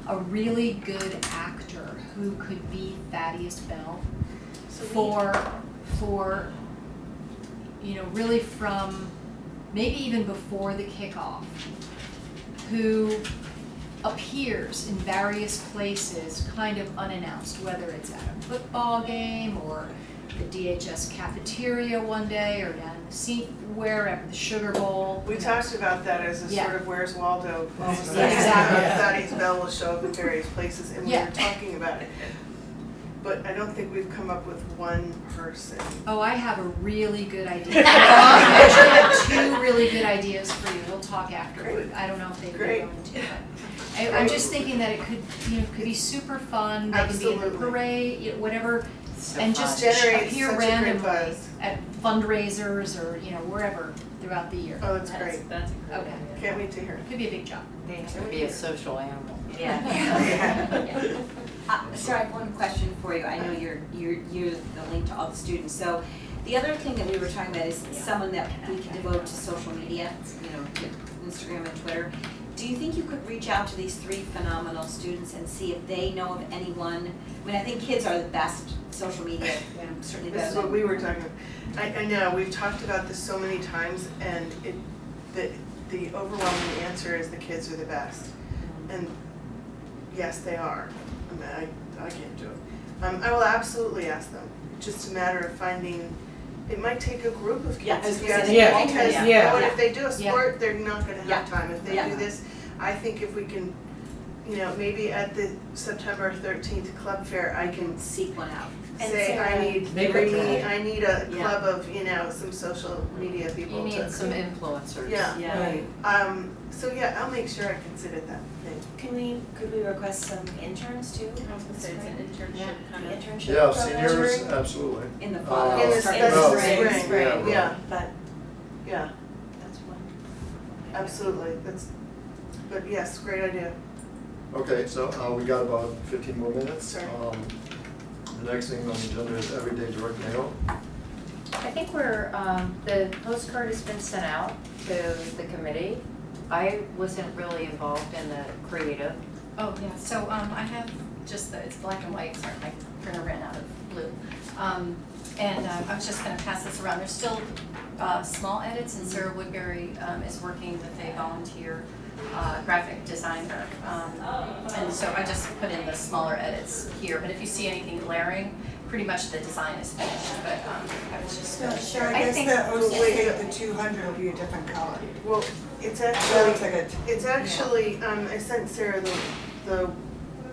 a really good actor who could be Thaddeus Bell for really from maybe even before the kickoff, who appears in various places kind of unannounced, whether it's at a football game or the DHS cafeteria one day or down in the seat, wherever, the Sugar Bowl. We talked about that as a Yeah. sort of Where's Waldo. Yeah, exactly. Thaddeus Bell will show up in various places, and we Yeah. were talking about it. But I don't think we've come up with one person. Oh, I have a really good idea. I actually have two really good ideas for you. We'll talk afterward. I don't know if they would go Great. into it. I'm just thinking that it could, could be super fun. They can be in the Absolutely. parade, whatever, So and fun. just Generates appear such a great randomly buzz. at fundraisers or wherever throughout the year. Oh, that's great. That's a great Okay. idea. Can't wait to hear it. Could be a big job. It would be a social animal. Yeah. So I have one question for you. I know you're the link to all the students. So the other thing that we were talking about is someone that we can devote to social media, Instagram and Twitter. Do you think you could reach out to these 3 phenomenal students and see if they know of anyone? I mean, I think kids are the best social media, certainly This better is than. what we were talking about. I know, we've talked about this so many times, and the overwhelming answer is the kids are the best. And yes, they are. I mean, I can't do it. I will absolutely ask them. Just a matter of finding, it might take a group of Yeah, I kids was if you gonna ask say, them, yeah. because Yeah. you know what, Yeah. if they do a Yeah. sport, they're not gonna Yeah. have time. If they Yeah. do this, I think if we can you know, maybe at the September 13th club fair, I can Seek one out. And say, I Sarah- need Make a three, plan. I need a Yeah. club of, you know, some social media people You to. need some influencers. Yeah. Right. So yeah, I'll make sure I can sit at that thing. Could we request some interns too? I was gonna say it's an internship kind of. Internship Yeah, program? seniors, absolutely. In the fall. Uh, In the, Start that's well, the spring, spring, yeah. yeah, But yeah, that's one. absolutely, but yes, great idea. Okay, so we got about 15 more minutes. Sorry. The next thing on the agenda is everyday direct mail. I think the postcard has been sent out to the committee. I wasn't really involved in the creative. Oh, yeah, so, I have just it's black and white, sorry, my printer ran out of blue. And I was just gonna pass this around, there's still, small edits, and Sarah Woodbury, is working with a volunteer, graphic designer. And so I just put in the smaller edits here, but if you see anything glaring, pretty much the design is finished, but, I was just gonna So share. I guess think- the 068, the 200 will be a different color. Well, it's That actually, looks like a, it's actually, I sent Sarah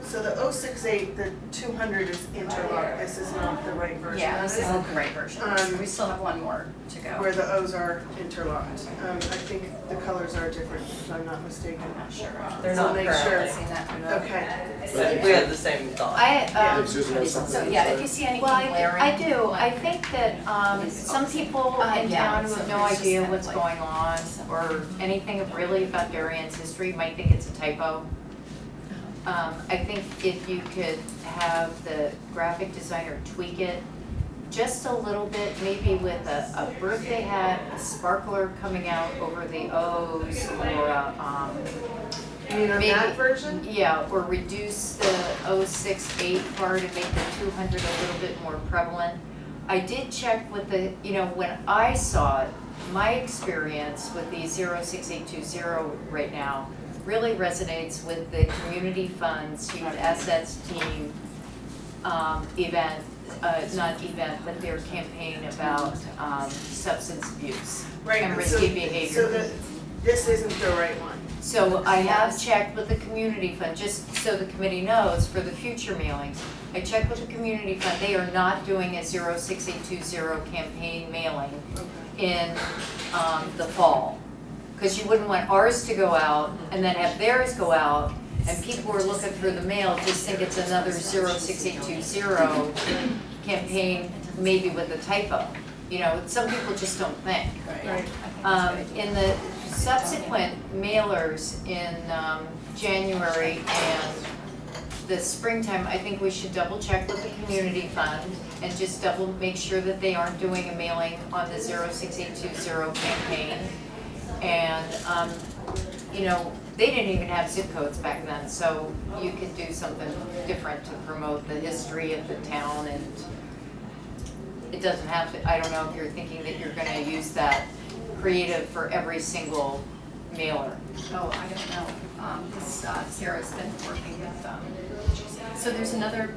so the 068, the 200 is interlocked, this is not the right version Yeah, of this it, isn't the right version, Um, we still have one more to go. where the O's are interlocked. I think the colors are different, if I'm not mistaken. I'm not sure. They're So not make currently. sure. I've seen that. Okay, We had the same thought. Yeah. If Susan has something So, to yeah, say. if you see anything Well, glaring. I do. I think that some people in yeah, town who so have no there's just idea kind of what's like- going on or anything really about Darien's history might think it's a typo. I think if you could have the graphic designer tweak it just a little bit, maybe with a birthday hat, a sparkler coming out over the O's, or you mean on maybe- that version? yeah, or reduce the 068 part and make the 200 a little bit more prevalent. I did check with the, when I saw it, my experience with the 06820 right now really resonates with the community funds, youth assets team event, but their campaign about substance abuse Right, and so- risky behavior. So this isn't the right one. So I have checked with the community fund, just so the committee knows for the future mailings. I checked with the community fund, they are not doing a 06820 campaign mailing in the fall. Because you wouldn't want ours to go out and then have theirs go out, and people who are looking for the mail just think it's another 06820 campaign, maybe with a typo. Some people just don't think. Right. In the subsequent mailers in January and the springtime, I think we should double check with the community fund and just make sure that they aren't doing a mailing on the 06820 campaign. And, they didn't even have zip codes back then, so you could do something different to promote the history of the town, and it doesn't have to, I don't know if you're thinking that you're gonna use that creative for every single mailer. Oh, I don't know, this, Sarah's been working with, so there's another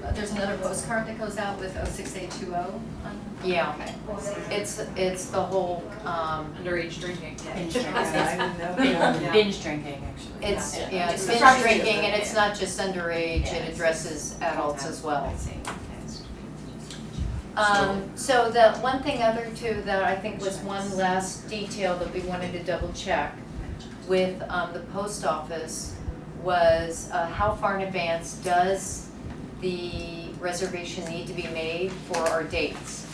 postcard that goes out with 06820 on? Yeah. Okay. It's the whole, Underage drinking. Binge I didn't know. Binge drinking, actually. it's It's binge probably drinking, and different, it's not just underage, it addresses adults as well. I see. So the one thing other too that I think was one last detail that we wanted to double check with the post office was how far in advance does the reservation need to be made for our dates?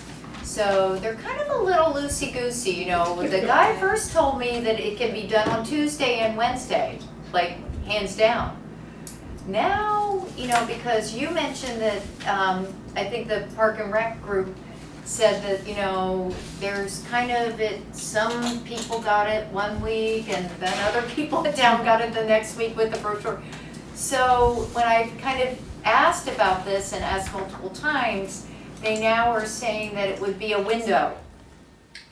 So they're kind of a little loosey-goosey, the guy first told me that it can be done on Tuesday and Wednesday, like hands down. Now, because you mentioned that, I think the Park and Rec group said that, there's kind of some people got it one week and then other people in town got it the next week with the brochure. So when I kind of asked about this and asked multiple times, they now are saying that it would be a window.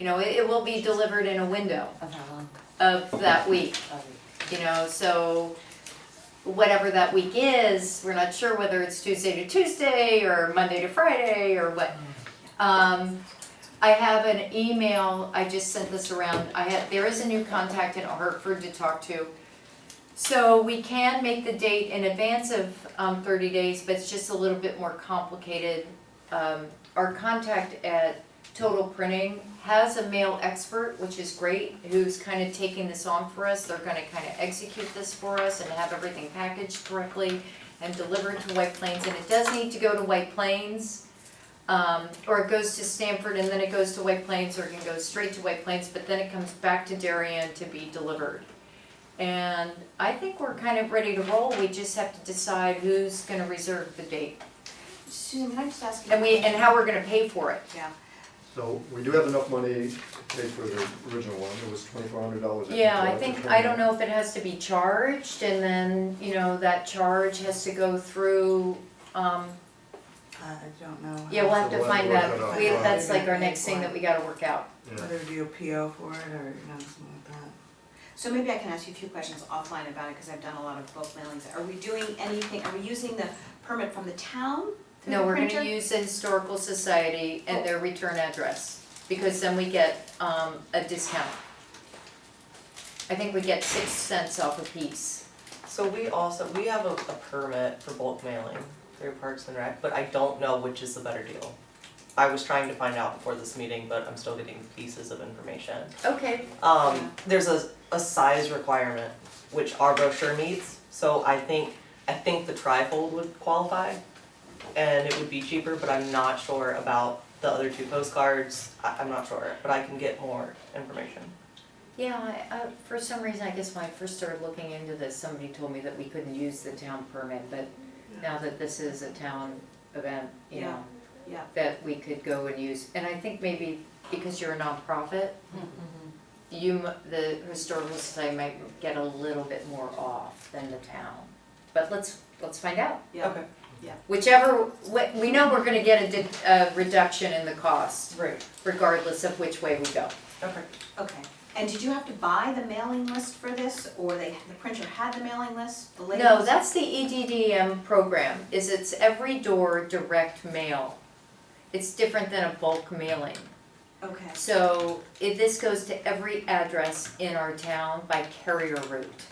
It will be delivered in a window Of how long? of that week. So whatever that week is, we're not sure whether it's Tuesday to Tuesday or Monday to Friday or what. I have an email, I just sent this around, there is a new contact in Hartford to talk to. So we can make the date in advance of 30 days, but it's just a little bit more complicated. Our contact at Total Printing has a mail expert, which is great, who's kind of taking this on for us. They're gonna kind of execute this for us and have everything packaged correctly and delivered to White Plains. And it does need to go to White Plains, or it goes to Stamford and then it goes to White Plains, or it can go straight to White Plains, but then it comes back to Darien to be delivered. And I think we're kind of ready to roll. We just have to decide who's gonna reserve the date Susan, can I just ask you? and how we're gonna pay for it. Yeah, So we do have enough money to pay for the original one, it was $2,400. Yeah, I don't know if it has to be charged and then, that charge has to go through, I don't know. yeah, we'll have So to we'll have find to work that. that out. That's like our next thing that we gotta work out. Yeah. Whether to do a PO for it or, something like that. so maybe I can ask you a few questions offline about it, because I've done a lot of bulk mailings. Are we doing anything, are we using the permit from the town through No, the we're printer? gonna use the Historical Society and their return address, because then we get, a discount. I think we get 6 cents off a piece. So we have a permit for bulk mailing through Parks and Rec, but I don't know which is the better deal. I was trying to find out before this meeting, but I'm still getting pieces of information. Okay, There's a size requirement, which our brochure meets, so I think the trifold would qualify, and it would be cheaper, but I'm not sure about the other 2 postcards. I'm not sure, but I can get more information. yeah, for some reason, I guess when I first started looking into this, somebody told me that we couldn't use the town permit, but now that this is a town event, Yeah. that we could go and use, and I think maybe because you're a nonprofit, the Historical Society might get a little bit more off than the town. But let's find out. Yeah. Okay. Whichever, we know we're gonna get a reduction in the cost, Right. regardless of which way we go. Okay. Okay, and did you have to buy the mailing list for this, or the printer had the mailing list, the labels? No, that's the EDDM program, it's every door direct mail. It's different than a bulk mailing. Okay, So this goes to every address in our town by carrier route.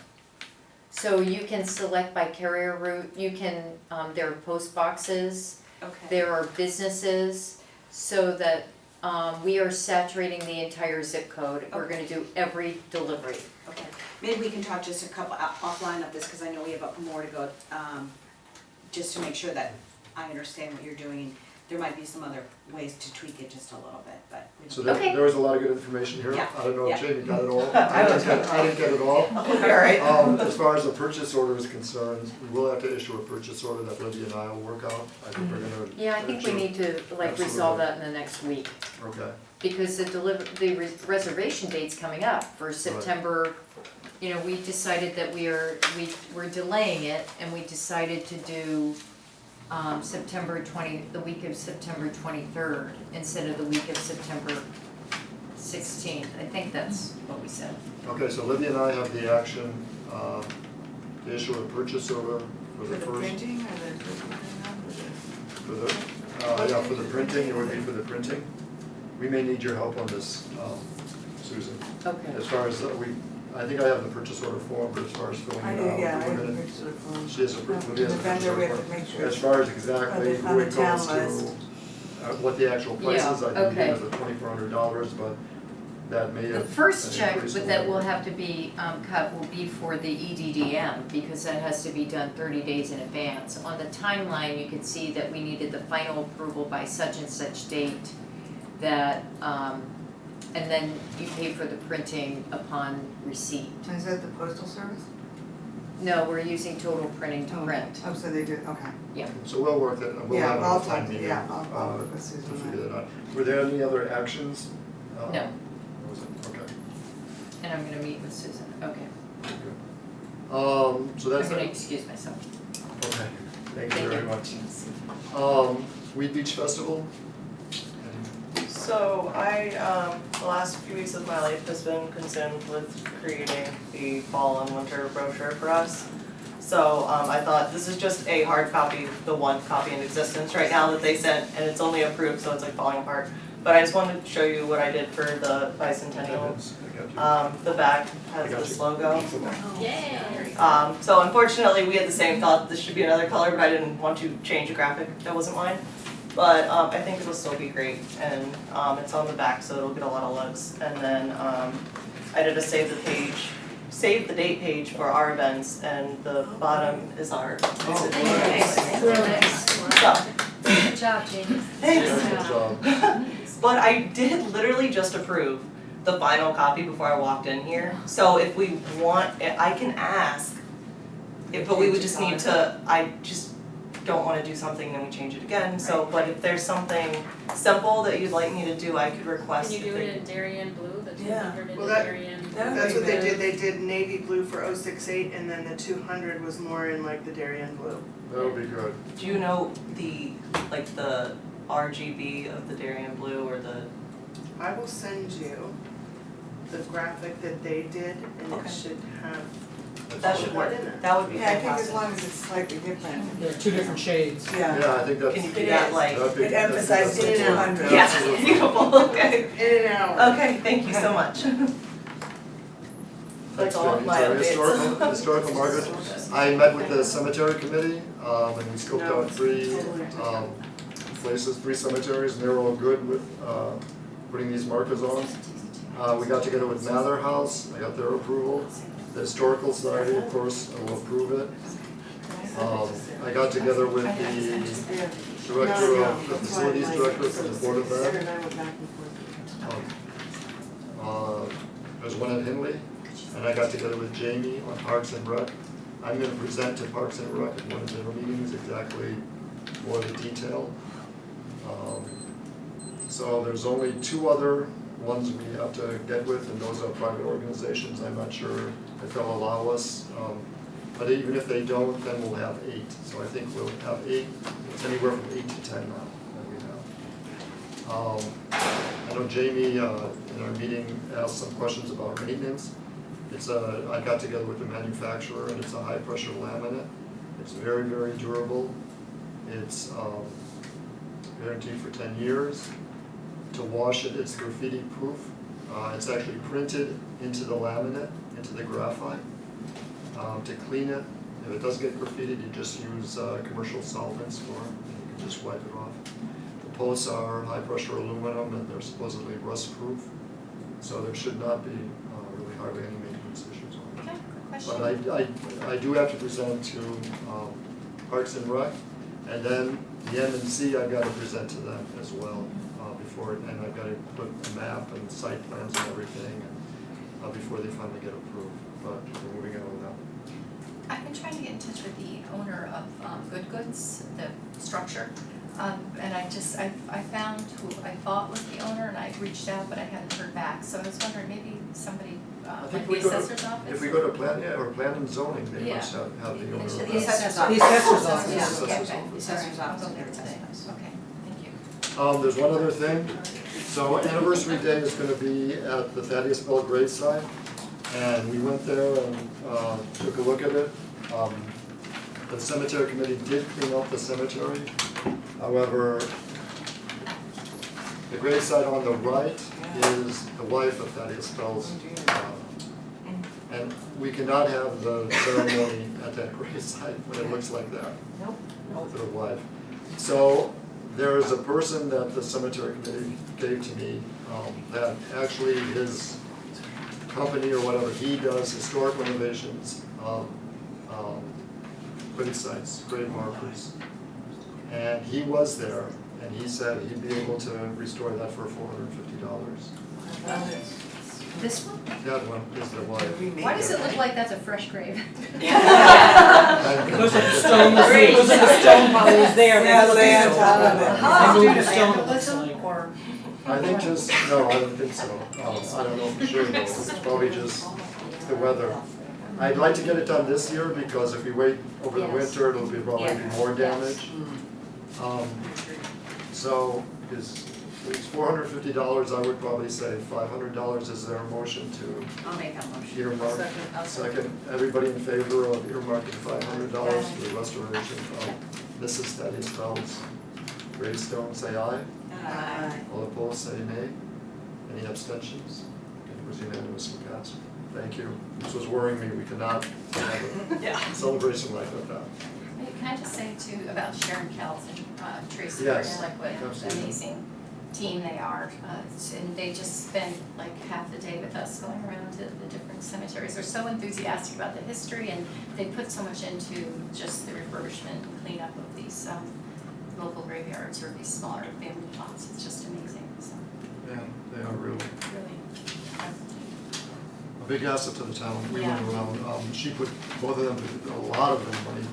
So you can select by carrier route, you can, there are post boxes, okay. there are businesses, so that we are saturating the entire zip code. We're gonna do every delivery. Okay, maybe we can talk just a couple offline of this, because I know we have more to go, just to make sure that I understand what you're doing. There might be some other ways to tweak it just a little bit, but we So don't. there was a lot of good information here. Yeah. I don't know if Yeah. Jamie got it all. I didn't get it all. Alright. As far as the purchase order is concerned, we will have to issue a purchase order that Libby and I will work out. I think we're gonna. Yeah, I think we need to resolve that in the next week, Okay, because the reservation date's coming up for September. We decided that we're delaying it, and we decided to do the week of September 23rd instead of the week of September 16th. I think that's what we said. okay, so Libby and I have the action, to issue a purchase order for For the the first, printing or for the printing, it would be for the printing. We may need your help on this, Susan. Okay. As far as, I think I have the purchase order form, but as far as filling I it do, out, yeah, I we're have gonna- a purchase order form. she has a, Libby has a The purchase vendor, order we have form. to make sure. As far as exactly on who the it town goes to, list. what the actual price Yeah, is, I think okay. it was $2,400, but that may have. The first check increased a that little will bit. have to be cut will be for the EDDM, because that has to be done 30 days in advance. On the timeline, you can see that we needed the final approval by such and such date, that, and then you pay for the printing upon receipt. And is that the postal service? No, we're using Total Printing to Oh, print. Oh, so they did, okay. So we'll work that, we'll Yeah, have an I'll offline talk to- meeting, yeah, I'll work with to Susan on figure that. that out. Were there any other actions? No. That was it, okay. And I'm gonna meet with Susan, okay. So that's I'm gonna it. excuse myself. Okay, thank you Thank very you. much. Weed Beach Festival? So the last few weeks of my life has been consumed with creating the fall and winter brochure for us. So I thought this is just a hard copy, the one copy in existence right now that they sent, and it's only approved, so it's like falling apart. but I just wanted to show you what I did for the bicentennial. The back has this logo. Yay. So unfortunately, we had the same thought, this should be another color, but I didn't want to change a graphic that wasn't mine. But I think it'll still be great, and it's on the back, so it'll get a lot of looks. And then I did a save the date page for our events, and the bottom is our visit. Real nice. So, Good job, Jamie. thanks. Good job. But I did literally just approve the final copy before I walked in here. So if we want, I can ask, but we would just need to, I just don't wanna do something and then we change it again. So, but if there's something simple that you'd like me to do, I could request. Can you if do they- it in Darien blue, the Yeah. 200 in Well, that- Darien? That's what they did, they did navy blue for 068, and then the 200 was more in like the Darien blue. That would be good. Do you know the RGB of the Darien blue or the? I will send you the graphic that they did, and Okay. it should have That should work. in it. That would be Yeah, I think as fantastic. long as it's slightly different. There are two different shades. Yeah. Yeah, I think that's. Can you do It that is. like? that'd be- It emphasizes the the 200. 200. Yeah, beautiful, okay. In an hour. Okay, thank you so much. Thanks, That's all Jamie. my So updates. historical, Margaret, I met with the cemetery committee, and we scoped out three places, 3 cemeteries, and they were all good with, putting these markers on. We got together with Mather House, I got their approval. The Historical Society, of course, will approve it. I got together with the director of, the facilities director for the Board of Ed. There's one at Hinley, and I got together with Jamie on Parks and Rec. I'm gonna present to Parks and Rec at one of their meetings exactly more the detail. So there's only 2 other ones we have to get with, and those are private organizations. I'm not sure if they'll allow us. But even if they don't, then we'll have 8. So I think we'll have 8, it's anywhere from 8 to 10 now that we have. I know Jamie, in our meeting, asked some questions about maintenance. I got together with the manufacturer, and it's a high-pressure laminate. It's very, very durable. It's guaranteed for 10 years. To wash it, it's graffiti proof. It's actually printed into the laminate, into the graphite. To clean it, if it does get graffitied, you just use commercial solvents for it, and you can just wipe it off. The posts are high-pressure aluminum, and they're supposedly rust-proof, so there should not be really hardly any maintenance issues on it. Okay, quick question. But I do have to present to Parks and Rec, and then the M&C I've got to present to them as well before, and I've got to put a map and site plans and everything, and before they finally get approved. But we're moving on with that. I've been trying to get in touch with the owner of Good Goods, the structure. And I found who I thought was the owner, and I reached out, but I hadn't heard back. So I was wondering, maybe somebody, I like think the we go to- assessor's office? If we go to plan, or plan and zoning, they Yeah. must have the owner. It's of the that. assessor's The office. assessor's office. Yeah, Assessor's okay, office. The assessor's All right, office I'll will go get there it today. tested. Okay, thank you. There's one other thing. So Anniversary Day is gonna be at the Thaddeus Bell gravesite, and we went there and took a look at it. The cemetery committee did clean up the cemetery. However, the gravesite on the right is the wife of Thaddeus Bell's. And we cannot have the ceremony at that gravesite when it looks like that. Nope. For the wife. So there is a person that the cemetery committee gave to me, that actually his company or whatever, he does historic renovations of grave sites, grave markers. And he was there, and he said he'd be able to restore that for $450. This one? That one is the wife. Why does it look like that's a fresh grave? It looks like the stone was, it looks like the stone while it was there. Yeah, They lay on moved top of it. Uh-huh. They moved the stone, it looks Vandalism like. or? I think just, no, I don't think so. I don't know for sure though. It's probably just the weather. I'd like to get it done this year because if we wait over the Yes. winter, it'll be probably Yeah. be more damage. So it's $450. I would probably say $500. Is there a motion to I'll make that motion. earmark? Second, everybody in favor of earmarking $500 for the restoration of Mrs. Thaddeus Bell's Greystone, say aye. Aye. All opposed, say nay. Any abstentions? It was unanimously passed. Thank you. This was worrying me, we could not have a celebration like that. Hey, can I just say too about Sharon Kells and Tracy, Yes, like what an absolutely. amazing team they are. And they just spend like half the day with us going around to the different cemeteries. They're so enthusiastic about the history and they put so much into just the refurbishment and cleanup of these local graveyards or these smaller family plots. It's just amazing, so Yeah, they are really really. a big asset to the town. We went Yeah. around, she put, both of them, put a lot of their money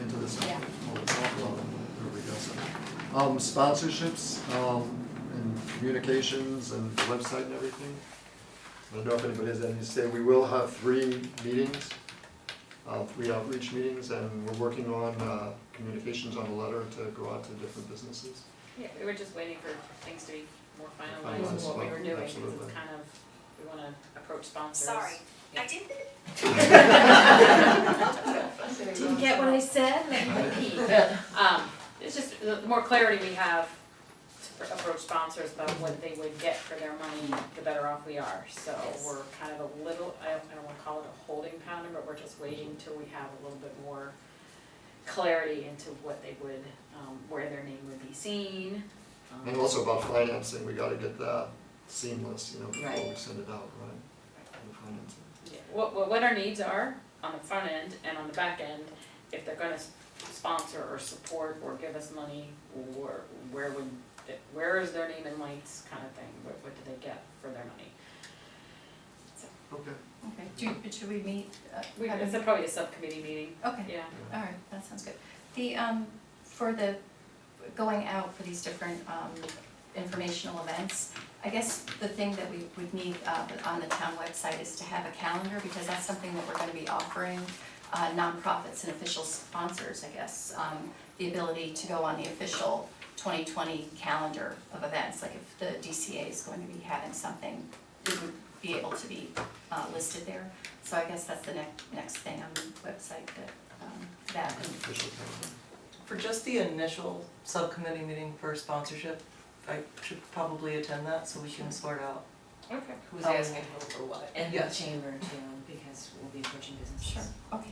into this. Yeah. Well, an awful lot of money, they're a big asset. Sponsorships, and communications and the website and everything. I don't know if anybody has anything to say. We will have 3 meetings, 3 outreach meetings, and we're working on communications on a letter to go out to different businesses. Yeah, we were just waiting for things to be more finalized Finalized, in what we were doing, because absolutely. it's kind of, we wanna approach sponsors. Sorry, Yeah. I didn't. Didn't get what I said? It's just, the more clarity we have to approach sponsors about what they would get for their money, the better off we are. So Yes. we're kind of a little, I don't wanna call it a holding pattern, but we're just waiting till we have a little bit more clarity into what they would, where their name would be seen. And also about financing, we gotta get that seamless, before we Right. send it out, right? The financing. Yeah, what our needs are on the front end and on the back end, if they're gonna sponsor or support or give us money, or where is their name in lights kind of thing, what do they get for their money? Okay. Okay, should we meet? It's probably a subcommittee meeting, Okay. yeah. All right, that sounds good. The, for the, going out for these different informational events, I guess the thing that we would need on the town website is to have a calendar, because that's something that we're gonna be offering nonprofits and official sponsors, I guess. The ability to go on the official 2020 calendar of events, like if the DCA is going to be having something, it would be able to be listed there. So I guess that's the next thing on the website that and Official calendar. For just the initial subcommittee meeting for sponsorship, I should probably attend that so we can sort out. Okay. Who's asking who for what? And the Yes. chamber too, because we'll be approaching businesses. Sure, okay.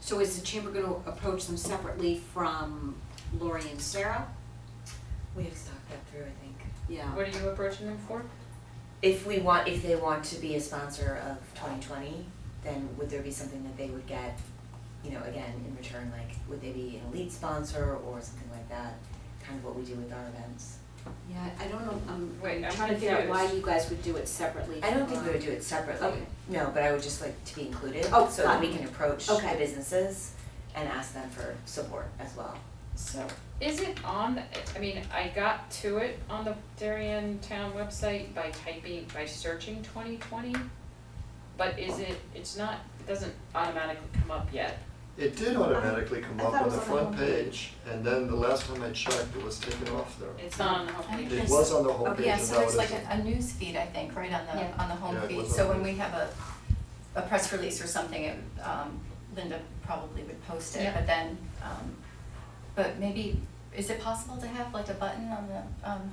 So is the chamber gonna approach them separately from Lori and Sarah? We have to talk that through, I think. Yeah. What are you approaching them for? If they want to be a sponsor of 2020, then would there be something that they would get, again, in return, like, would they be an elite sponsor or something like that? Kind of what we do with our events. Yeah, I don't know, I'm Wait, I'm trying to figure out why confused. you guys would do it separately. I don't think we from- would do it separately. Okay. No, but I would just like to be included. Oh, so that we can approach Okay. the businesses and ask them for support as well. So, is it on, I got to it on the Darien Town website by searching 2020, but it doesn't automatically come up yet. It did automatically come I up thought it on the was on the front page, and then the last time I checked, it was taken off there. It's not on the I homepage. think It was on the Oh, homepage, yeah, and so now there's it like isn't. a news feed, I think, right on Yeah. the home Yeah, it feed. was So on when the- we have a press release or something, Linda probably would post it, Yeah. but then, but maybe, is it possible to have like a button on the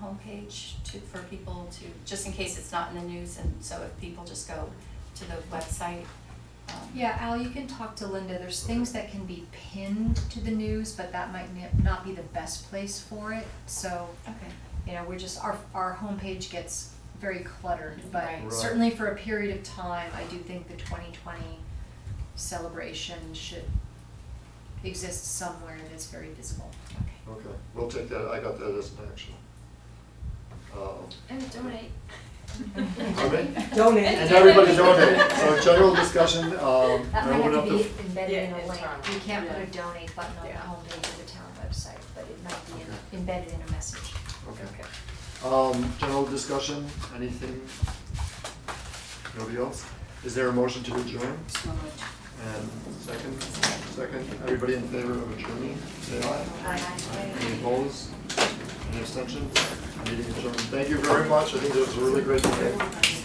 homepage for people to, just in case it's not in the news, and so if people just go to the website? Yeah, Al, you can talk to Linda. There's things that can be pinned to the news, but that might not be the best place for it. So, Okay, we're just, our homepage gets very cluttered, but Right. Right. certainly for a period of time, I do think the 2020 celebration should exist somewhere that's very visible. okay. Okay, we'll take that, I got that as an action. And donate. Pardon me? Donate. And everybody donate, so general discussion, That I might open have up to the. be embedded in a Yeah, link. internal. We can't put Yeah. a donate button on the Yeah. homepage of the town website, but it might be Okay. embedded in a message. Okay. General discussion, anything? Nobody else? Is there a motion to adjourn? So moved. And second, everybody in favor of adjourning, say aye. Any opposed? Any abstentions? Meeting adjourned. Thank you very much, I think this was a really great meeting.